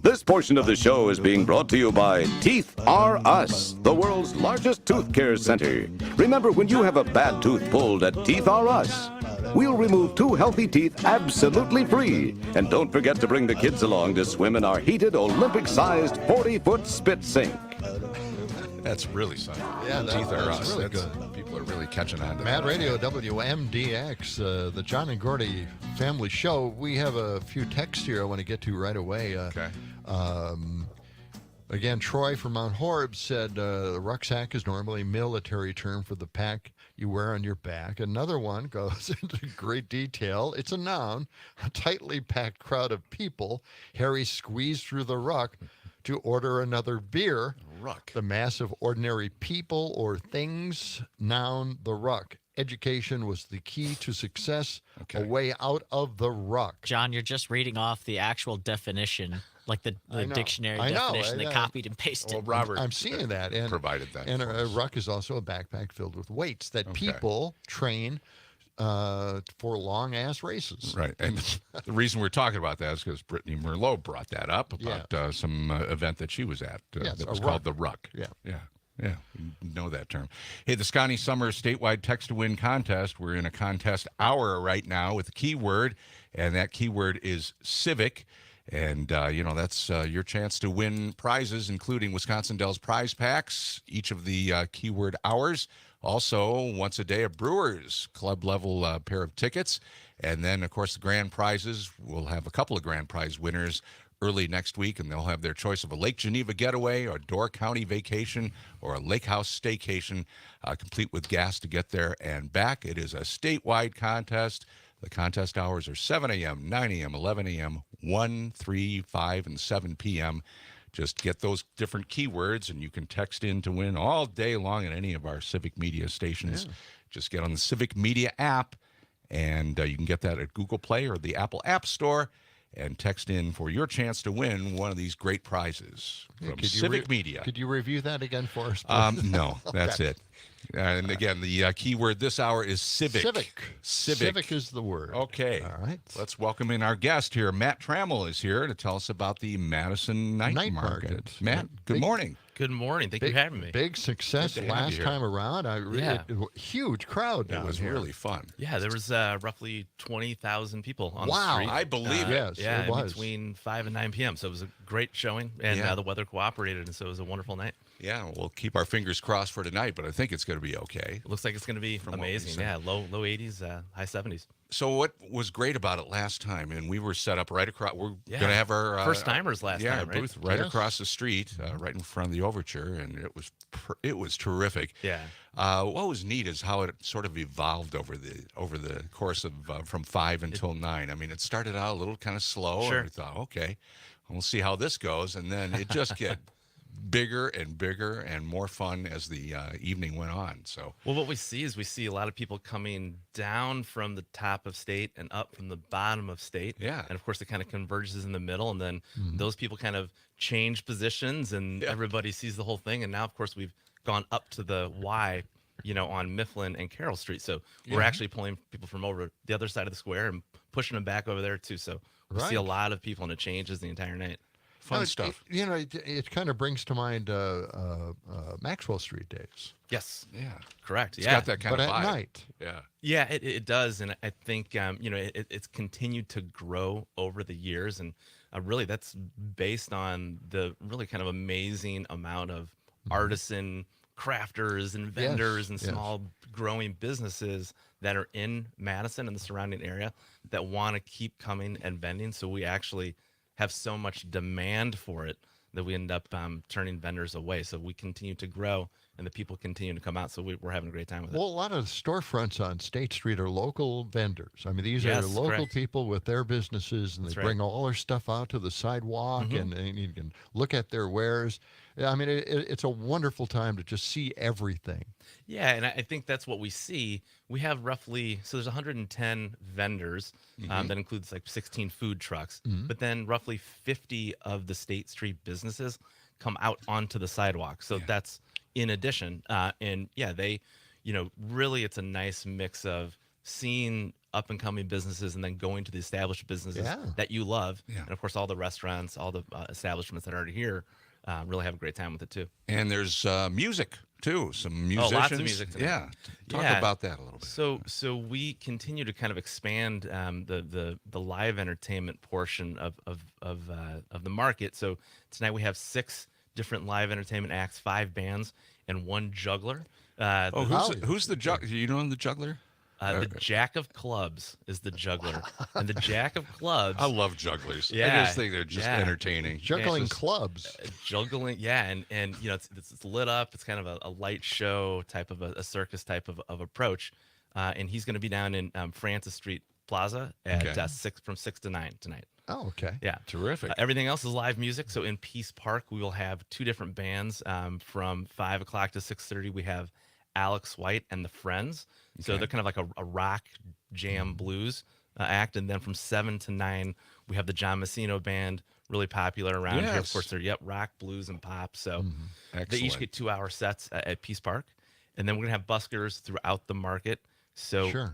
This portion of the show is being brought to you by Teeth R Us, the world's largest tooth care center. Remember, when you have a bad tooth pulled at Teeth R Us, we'll remove 2 healthy teeth absolutely free. And don't forget to bring the kids along to swim in our heated Olympic-sized 40-foot spit sink. That's really something. Yeah, Teeth are that's us. really That's- good. People are really catching on to Mad that. Radio WMDX, the John and Gordy family show. We have a few texts here I want to get to right away. Okay. Again, Troy from Mount Horeb said the rucksack is normally a military term for the pack you wear on your back. Another one goes into great detail. It's a noun, a tightly packed crowd of people. Harry squeezed through the ruck to order another beer. Ruck. The mass of ordinary people or things, noun, the ruck. Education was the key to success, a way out of the ruck. John, you're just reading off the actual definition, like the dictionary definition they copied and pasted. Well, Robert, I'm seeing that. And, provided that. And for a us. ruck is also a backpack filled with weights that Okay. people train for long-ass races. Right. And the reason we're talking about that is because Brittany Merlot brought that up about some event that she was at Yes, that a was ruck. called the Ruck. Yeah. Yeah. Yeah. You know that term. Hey, the Scotty Summer statewide text to win contest. We're in a contest hour right now with a keyword, and that keyword is civic. And, that's your chance to win prizes, including Wisconsin Dells prize packs, each of the keyword hours. Also, once a day, a Brewers club level pair of tickets. And then, of course, the grand prizes. We'll have a couple of grand prize winners early next week, and they'll have their choice of a Lake Geneva getaway or Door County vacation or a lake house staycation, complete with gas to get there and back. It is a statewide contest. The contest hours are 7 a.m., 9 a.m., 11 a.m., 1, 3, 5, and 7 p.m. Just get those different keywords, and you can text in to win all day long at any of our Civic Media stations. Yeah. Just get on the Civic Media app, and you can get that at Google Play or the Apple App Store, and text in for your chance to win one of these great prizes from Civic Media. Could you review that again for us? No, that's it. And again, the keyword this hour is civic. Civic is the word. Okay. All right. Let's welcome in our guest here. Matt Trammell is here to tell us about the Madison Night Market. Matt, good morning. Good morning. Thank you for having me. Big success last time around. Huge crowd down It was here. really fun. Yeah, there was roughly 20,000 people on the street. Wow, I believe it. Yes, it was. Between 5 and 9 p.m. So it was a great showing, and the weather cooperated, and so it was a wonderful night. Yeah, we'll keep our fingers crossed for tonight, but I think it's going to be okay. It looks like it's going to be amazing. Yeah, low 80s, high 70s. So what was great about it last time? And we were set up right across. We're going to have our first timers last time, right? Booth right across the street, right in front of the Overture, and it was terrific. Yeah. What was neat is how it sort of evolved over the course of from 5 until 9. I mean, it started out a little kind of slow, and we thought, okay, we'll see how this goes, and then it just get bigger and bigger and more fun as the evening went on. So, well, what we see is a lot of people coming down from the top of State and up from the bottom of State. Yeah. And of course, it kind of converges in the middle, and then those people kind of change positions, and everybody sees the whole thing. And now, of course, we've gone up to the Y, on Mifflin and Carroll Street. So we're actually pulling people from over the other side of the square and pushing them back over there too. So we see a lot of people, and it changes the entire night. Fun stuff. It kind of brings to mind Maxwell Street days. Yes. Yeah. Correct. It's got that kind of vibe. But at night. Yeah. Yeah, it does. And I think, it's continued to grow over the years. And really that's based on the really kind of amazing amount of artisan crafters and vendors and small growing businesses that are in Madison and the surrounding area that want to keep coming and vending. So we actually have so much demand for it that we end up turning vendors away. So we continue to grow, and the people continue to come out. So we're having a great time with it. Well, a lot of the storefronts on State Street are local vendors. I mean, these are local people with their businesses, and they bring all their stuff out to the sidewalk, and you can look at their wares. I mean, it's a wonderful time to just see everything. Yeah, and I think that's what we see. We have there's 110 vendors. That includes like 16 food trucks. But then roughly 50 of the State Street businesses come out onto the sidewalk. So that's in addition. And they, really it's a nice mix of seeing up and coming businesses and then going to the established businesses that you love. Yeah. And of course, all the restaurants, all the establishments that are here really have a great time with it too. And there's music too, some musicians. Lots of music tonight. Yeah, talk about that a little bit. So we continue to kind of expand the live entertainment portion of the market. So tonight we have 6 different live entertainment acts, 5 bands, and 1 juggler. Who's the juggler? You know the juggler? The Jack of Clubs is the juggler, and the Jack of Clubs. I love jugglers. Yeah, I just think they're just entertaining. Juggling clubs. Juggling, and it's lit up. It's kind of a light show type of a circus type of approach, and he's going to be down in Francis Street Plaza at 6 from 6 to 9 tonight. Oh, okay. Yeah, terrific. Everything else is live music. So in Peace Park, we will have 2 different bands from 5 o'clock to 6:30. We have Alex White and the Friends. So they're kind of like a rock jam blues act. And then from 7 to 9, we have the John Messino Band, really popular around here. Of course, they're rock, blues, and pop. So they each get 2-hour sets at Peace Park. And then we're going to have buskers throughout the market. So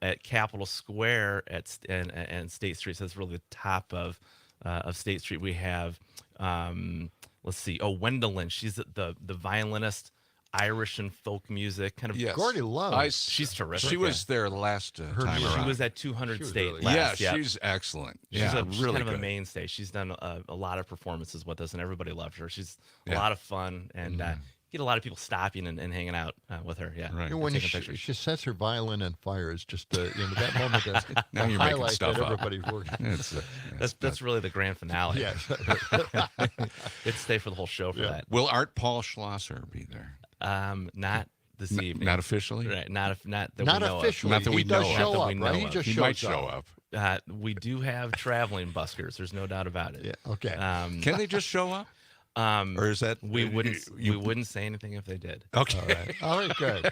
at Capitol Square and State Street, so that's really the top of State Street, we have, Wendell Lynch. She's the violinist, Irish and folk music, kind of. Gordy loves. She's terrific. She was there last time around. She was at 200 State really last. She's excellent. She's really kind of good. a mainstay. She's done a lot of performances with us, and everybody loved her. She's a lot of fun, and get a lot of people stopping and hanging out with her. Yeah, right. When she sets her violin on fire, is just that moment that's now you're making highlight stuff that up. everybody's working. That's really the grand finale. Yes, it's stay for the whole show for that. Will Art Paul Schlosser be there? Not this evening. Not officially? Right. Not that Not we know officially. Not that we he does know of. show Not that up, we right? know He of. just He shows might show up. up. We do have traveling buskers. There's no doubt about it. Yeah. Okay. Can they just show up? Or is that we wouldn't say anything if they did. Okay. All right. Good.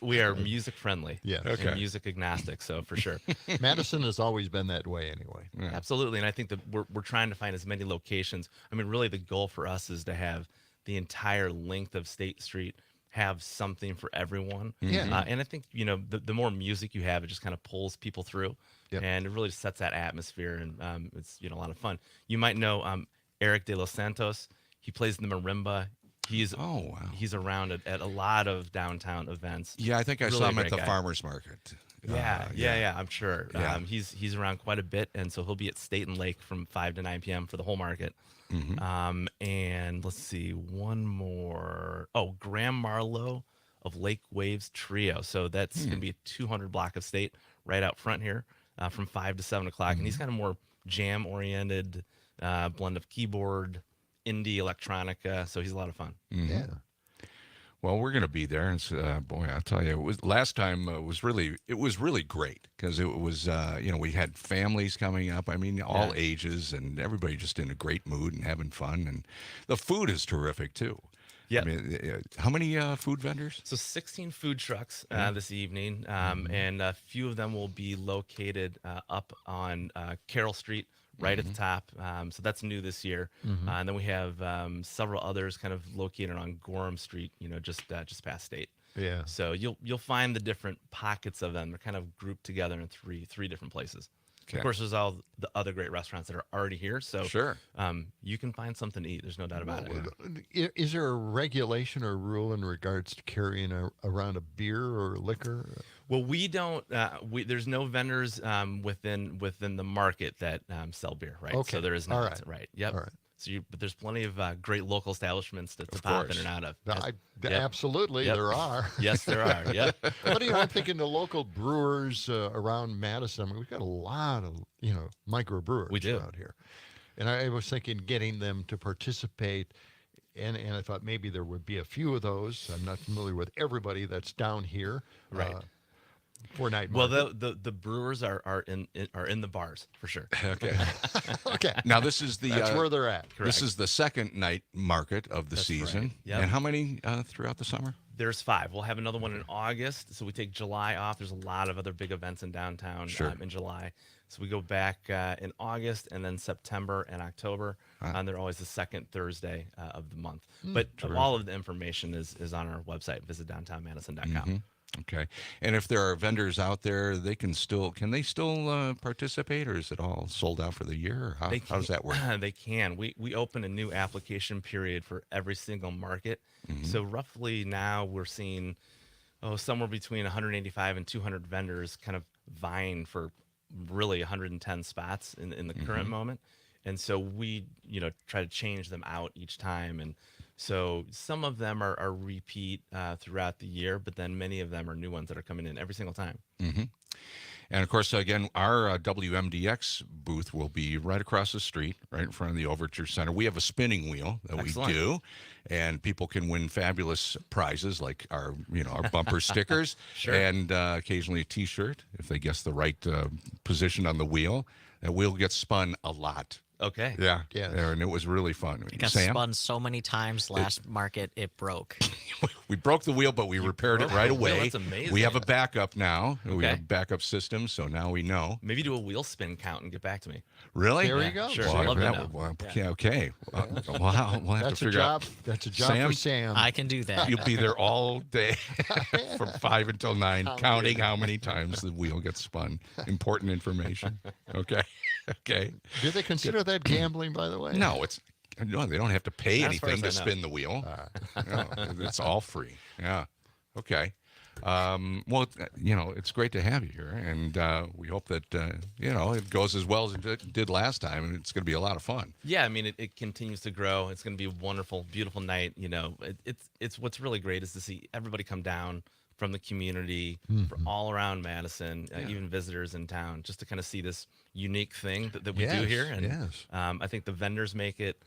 We are music friendly. Yes. Okay. And music agnostic. So for sure. Madison has always been that way anyway. Yeah. Absolutely. And I think that we're trying to find as many locations. I mean, really the goal for us is to have the entire length of State Street have something for everyone. Yeah. And I think, the more music you have, it just kind of pulls people through. Yep. And it really just sets that atmosphere. And it's, a lot of fun. You might know Eric De Los Santos. He plays the marimba. He's around at a lot of downtown events. Yeah, I think I Really saw a him at great the guy. farmer's market. Yeah, I'm sure. Yeah. He's around quite a bit, and so he'll be at State and Lake from 5 to 9 p.m. for the whole market. Mm-hmm. And let's see, one more. Oh, Graham Marlowe of Lake Waves Trio. So that's going to be a 200 block of State right out front here from 5 to 7 o'clock. And he's got a more jam-oriented blend of keyboard, indie, electronica. So he's a lot of fun. Mm-hmm. Yeah. Well, we're going to be there, and boy, I'll tell you, it was last time. It was really great because it was, we had families coming up. I mean, all ages, and everybody just in a great mood and having fun, and the food is terrific too. Yeah. I mean, how many food vendors? So 16 food trucks this evening, and a few of them will be located up on Carroll Street, right at the top. So that's new this year. And then we have several others kind of located on Gorham Street, just past State. Yeah. So you'll find the different pockets of them. They're kind of grouped together in three different places. Okay. Of course, there's all the other great restaurants that are already here. So Sure. You can find something to eat. There's no doubt about it. Is there a regulation or rule in regards to carrying around a beer or liquor? Well, we don't. There's no vendors within the market that sell beer, right? Okay. So there is All not. Right. Yep. All right. So but there's plenty of great local establishments to pop in and out of. Absolutely, Yep. there are. Yes, there are. Yep. But I'm thinking the local brewers around Madison. I mean, we've got a lot of microbrewers out here, and I was thinking getting them to participate. And I thought maybe there would be a few of those. I'm not familiar with everybody that's down here. Right. For night Well, market. the brewers are in the bars for sure. Okay. Okay. Now this is That's where they're at. This is the second night market of the season. Right. Yep. And how many throughout the summer? There's 5. We'll have another one in August. So we take July off. There's a lot of other big events in downtown in July. So we go back in August and then September and October. And they're always the second Thursday of the month. But all of the information is on our website. Visit downtownmadison.com. Okay. And if there are vendors out there, can they still participate, or is it all sold out for the year? Or how does that work? They can. We open a new application period for every single market. So roughly now we're seeing somewhere between 185 and 200 vendors kind of vying for really 110 spots in the current moment. And so we, try to change them out each time. And so some of them are repeat throughout the year, but then many of them are new ones that are coming in every single time. And of course, again, our WMDX booth will be right across the street, right in front of the Overture Center. We have a spinning wheel that we do, and people can win fabulous prizes like our bumper stickers and occasionally a T-shirt if they guess the right position on the wheel. That wheel gets spun a lot. Okay. Yeah. And it was really fun. It got spun so many times last market, it broke. We broke the wheel, but we repaired it right away. That's amazing. We have a backup now. Okay. We have a backup system, so now we know. Maybe do a wheel spin count and get back to me. Really? There you go. Sure. Well, I'd love to that know. would- okay. Wow. We'll have That's to a figure job. out. That's a job Sam? for Sam. I can do that. You'll be there all day from 5 until 9, counting how many times the wheel gets spun. Important information. Okay. Okay. Do they consider that gambling, by the way? No, they don't have to pay As far anything as to I know. spin the wheel. No, it's all free. Yeah. Okay. Well, it's great to have you here, and we hope that it goes as well as it did last time, and it's going to be a lot of fun. Yeah, I mean, it continues to grow. It's going to be a wonderful, beautiful night. It's what's really great is to see everybody come down from the community, from all around Madison, even visitors in town, just to kind of see this unique thing that we do here. And I think the vendors make it,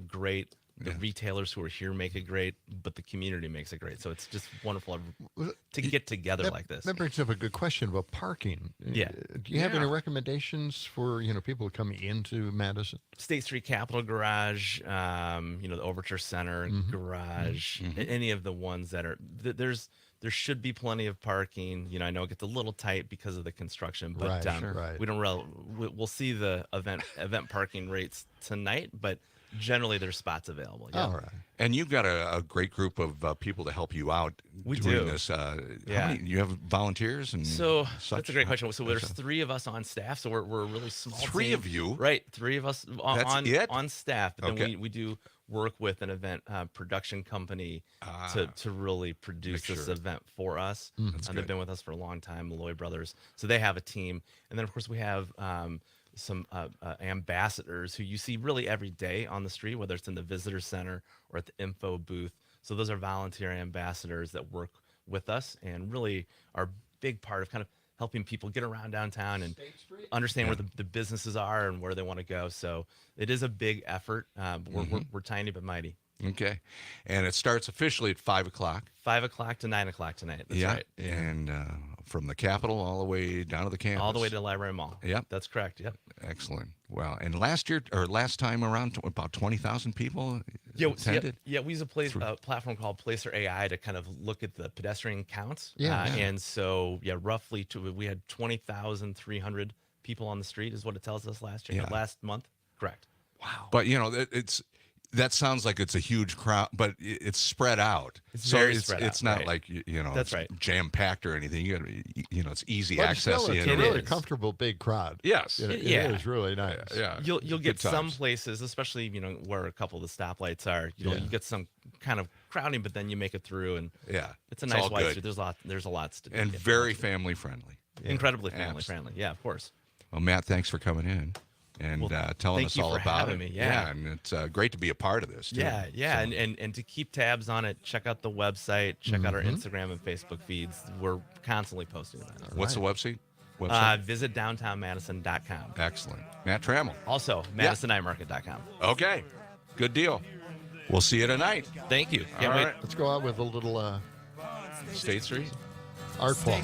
great the retailers who are here make it great, but the community makes it great. So it's just wonderful to get together like this. That brings up a good question about parking. Yeah. Do you have any recommendations for people coming into Madison? State Street Capitol Garage, the Overture Center Garage, any of the ones that are there should be plenty of parking. I know it gets a little tight because of the construction, but we don't we'll see the event parking rates tonight, but generally there's spots available. All right. And you've got a great group of people to help you out we doing do. this. You have volunteers and so such? That's a great question. So there's 3 of us on staff, so we're a really small 3 team. of you? Right, 3 of us on staff. But Okay. then we do work with an event production company to really produce this event for us. They've been with us for a long time, the Lloyd Brothers. So they have a team. And then, of course, we have some ambassadors who you see really every day on the street, whether it's in the visitor center or at the info booth. So those are volunteer ambassadors that work with us and really are a big part of kind of helping people get around downtown and understand where the businesses are and where they want to go. So it is a big effort. But we're tiny but mighty. Okay. And it starts officially at 5 o'clock. 5 o'clock to 9 o'clock tonight. That's right. And from the Capitol all the way down to the campus. All the way to the Library Mall. Yep. That's correct. Yep. Excellent. Wow. And last time around, about 20,000 people attended? Yeah, we use a platform called Placer AI to kind of look at the pedestrian counts. Yeah. And so, roughly we had 20,300 people on the street is what it tells us last year. Last month. Correct. Wow. But, that sounds like it's a huge crowd, but it's spread out. It's very spread out. It's not right. like That's right. jam packed or anything. You got to, it's easy But access. still, it's a really comfortable big crowd. Yes, it is really nice. Yeah, You'll get Good some times. places, especially where a couple of the stoplights are. You get some kind of crowding, but then you make it through, and it's a nice all wide good. street. There's a lot to do. And very family friendly. Incredibly family friendly. Yeah, of course. Well, Matt, thanks for coming in and telling thank us you all for about having it. me. Yeah. And it's great to be a part of this, too. Yeah. So- And to keep tabs on it, check out the website, check out our Instagram and Facebook feeds. We're constantly posting that. What's the website? Visit downtownmadison.com. Excellent. Matt Trammell. Also, madisonnighmarket.com. Okay. Good deal. We'll see you tonight. Thank you. Can't All wait. right. Let's go out with a little State Street. art ball.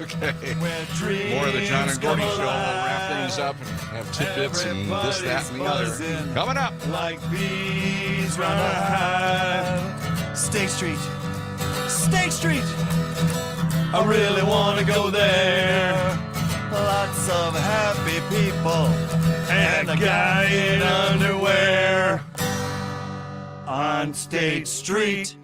Okay. More of the John and Gordy show. We'll wrap things up and have tidbits and this, that, and the other. Coming up. Like bees round a hive. State Street. State Street. I really want to go there. Lots of happy people and a guy in underwear on State Street.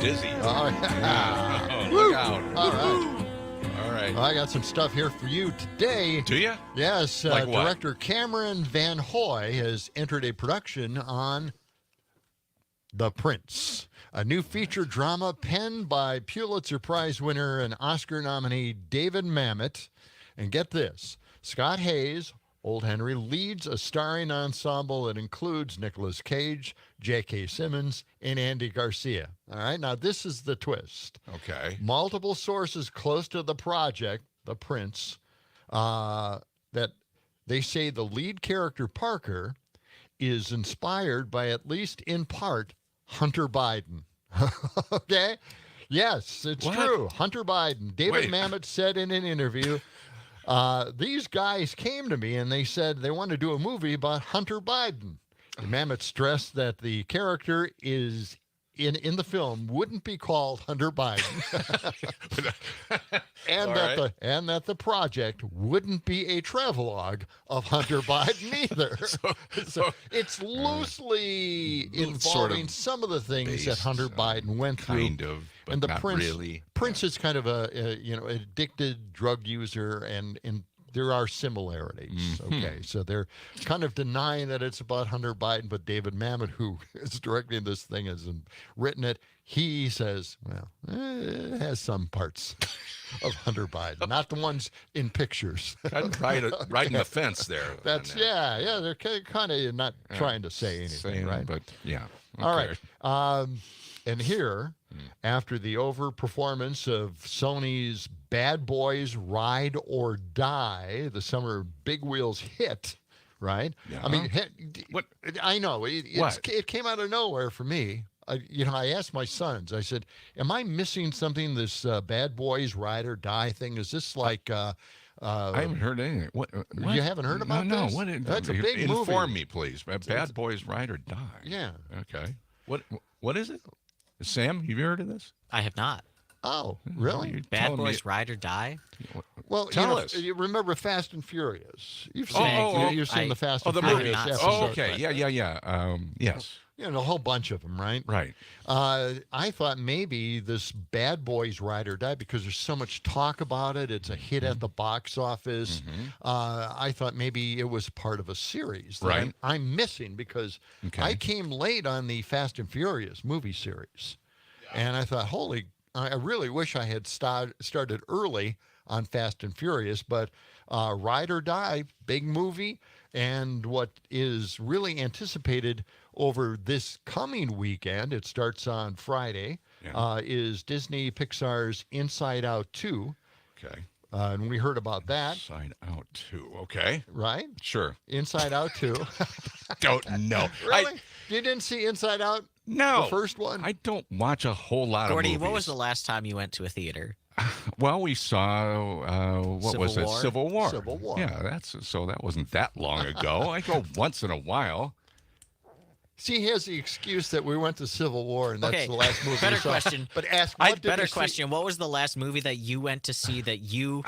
dizzy. Oh, yeah. Oh, look out. All right. All right. Well, I got some stuff here for you today. Do you? Yes. Like what? Director Cameron Van Hoy has entered a production on The Prince, a new feature drama penned by Pulitzer Prize winner and Oscar nominee David Mamet. And get this, Scott Hayes, Old Henry, leads a starring ensemble that includes Nicolas Cage, J.K. Simmons, and Andy Garcia. All right, now this is the twist. Okay. Multiple sources close to the project, The Prince, that they say the lead character, Parker, is inspired by, at least in part, Hunter Biden. Okay? Yes, it's true. Hunter Biden. David Mamet said in an interview, these guys came to me and they said they want to do a movie about Hunter Biden. And Mamet stressed that the character is in the film wouldn't be called Hunter Biden, and that the project wouldn't be a travelogue of Hunter Biden either. So it's loosely involving some of the things that Hunter Biden went through. Kind of, but and the not Prince, really. Prince is kind of a addicted drug user, and there are similarities. Okay, so they're kind of denying that it's about Hunter Biden, but David Mamet, who is directing this thing, has written it. He says, well, it has some parts of Hunter Biden, not the ones in pictures. Riding the fence there. That's yeah. They're kind of not trying to say anything, right? But yeah. Okay. All right. And here, after the overperformance of Sony's Bad Boys Ride or Die, the summer Big Wheels hit, right? Yeah. I mean, what? I know. It came out of nowhere for me. I asked my sons, I said, am I missing something, this Bad Boys Ride or Die thing? Is this like... I haven't heard anything. What? You haven't heard about this? No. That's a big movie. Inform me, please. Bad Boys Ride or Die. Yeah. Okay. What is it? Sam, have you heard of this? I have not. Oh, really? Bad Boys Ride or Die? Well, tell us. You remember Fast and Furious? You've seen, you've seen the Fast and the Furious movie. episodes. Oh, okay. Yeah. Yes. A whole bunch of them, right? Right. I thought maybe this Bad Boys Ride or Die, because there's so much talk about it, it's a hit at the box office. I thought maybe it was part of a series that I'm missing, because I came late on the Fast and Furious movie series. And I thought, I really wish I had started early on Fast and Furious, but Ride or Die, big movie, and what is really anticipated over this coming weekend, it starts on Friday, is Disney Pixar's Inside Out 2. Okay. And we heard about that. Inside Out 2. Okay. Right? Sure. Inside Out 2. Don't know. Really? You didn't see Inside Out? No. The first one? I don't watch a whole lot Gordy, of movies. what was the last time you went to a theater? Well, we saw what was it? Civil War. Civil War. Yeah, that wasn't that long ago. I go once in a while. See, he has the excuse that we went to Civil War, and that's the last movie we saw. Question. But ask, question. What was the last movie that you went to see that you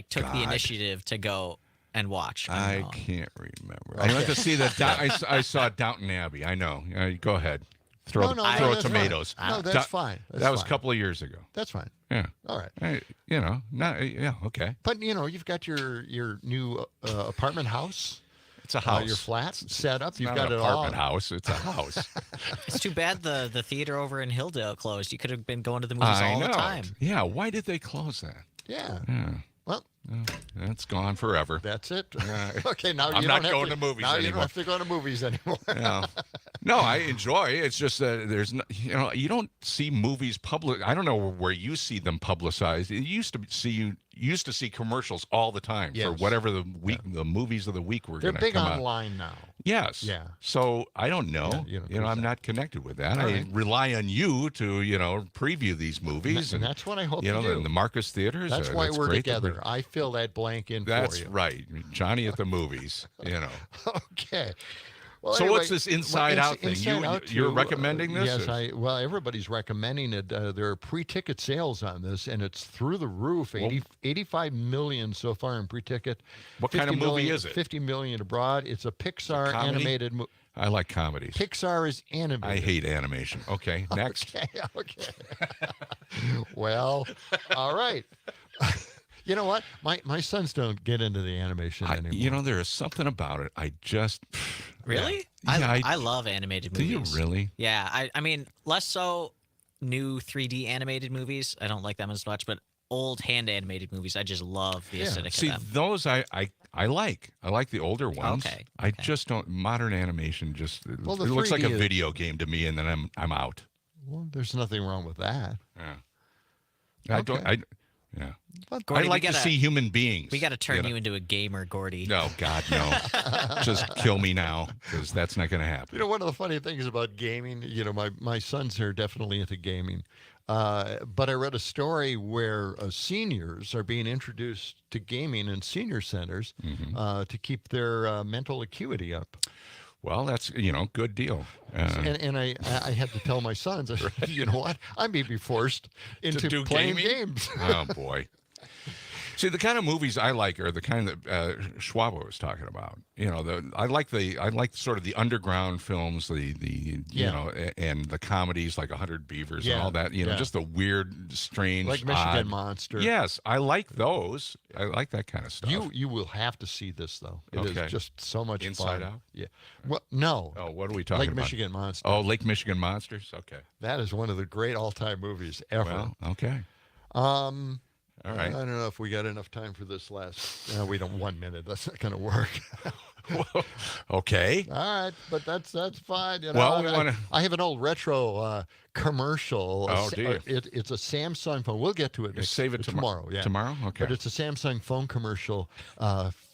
took the initiative to go and watch? I can't remember. I went to see I saw Downton Abbey. I know. Go ahead. Throw tomatoes. Fine. No, that's fine. That was a couple of years ago. That's fine. Yeah. All right. Okay. But you've got your new apartment house. It's a house. Your flat set up. You've not got an it all. apartment house. It's a house. It's too bad the theater over in Hilldale closed. You could have been going to the movies all the time. Yeah. Why did they close that? Yeah. Well, that's gone forever. That's it. Okay, now I'm you not don't going have to movies now anymore. you don't have to go to movies anymore. No, I enjoy. It's just that there's no, you don't see movies public. I don't know where you see them publicized. You used to see commercials all the time for whatever the movies of the week were going to come out. They're big online now. Yes. Yeah. So I don't know. I'm not connected with that. I rely on you to preview these movies, and that's what I hope you do. In the Marcus Theaters. That's why we're together. I fill that blank in for you. That's right, Johnny at the movies. Okay. Well, so anyway, what's this Inside Out thing? You're recommending this? Yes, everybody's recommending it. There are pre-ticket sales on this, and it's through the roof. 85 million so far in pre-ticket. What kind of movie is it? 50 million abroad. It's a Pixar animated movie. I like comedies. Pixar is animated. I hate animation. Okay, next. Okay. Well, all right. You know what? My sons don't get into the animation anymore. You know, there is something about it. I just Really? Yeah, I love animated do movies. you really? Yeah, I mean, less so new 3D animated movies. I don't like them as much, but old hand animated movies, I just love the aesthetic See, of them. those I like. I like the older ones. Okay. I just don't. Modern animation just it Well, the looks like a 3D video game to me, and then I'm out. Well, there's nothing wrong with that. Yeah. I don't. Yeah. Gordy, I like to see human beings. We got to turn you into a gamer, Gordy. No, God, no. Just kill me now, because that's not going to happen. You know, one of the funny things about gaming, you know, my sons are definitely into gaming. But I read a story where seniors are being introduced to gaming in senior centers to keep their mental acuity up. Well, that's, good deal. And I had to tell my sons, I said, you know what? I may be forced into playing games. Oh, boy. See, the kind of movies I like are the kind that Schwab was talking about. I like sort of the underground films, you know, and the comedies like 100 Beavers and all that. Just the weird, strange, like Michigan Monster. Yes, I like those. I like that kind of stuff. You will have to see this though. It is just so much Inside fun. Out? Yeah. Well, no. Oh, what are we talking about? Lake Michigan Monster. Oh, Lake Michigan Monsters. Okay. That is one of the great all-time movies ever. Well, okay. All right. I don't know if we got enough time for this last. No, we don't. 1 minute. That's not going to work. Okay. All right, but that's fine. You know, Well, I have an old retro commercial. Oh, do you? It's a Samsung phone. We'll get to it. Save it tomorrow. Yeah. Tomorrow. Okay. But it's a Samsung phone commercial.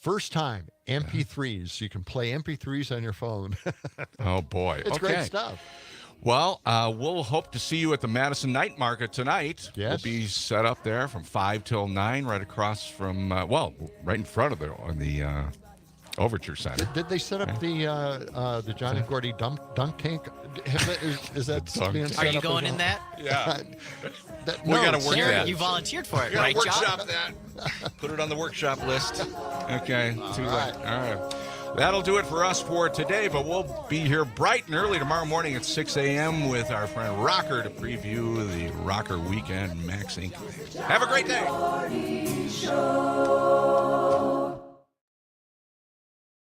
First time MP3s. You can play MP3s on your phone. Oh boy. It's great stuff. Well, we'll hope to see you at the Madison Night Market tonight. Yes. We'll be set up there from 5 till 9, right across from, right in front of the Overture Center. Did they set up the John and Gordy dunk tank? Is that being set Are you up going as in well? that? Yeah. We got to work that. You volunteered for it, Yeah, right, workshop John? that. Put it on the workshop list. Okay. Too right. late. All right. That'll do it for us for today, but we'll be here bright and early tomorrow morning at 6 a.m. with our friend Rocker to preview the Rocker Weekend Max Inc. Have a great day.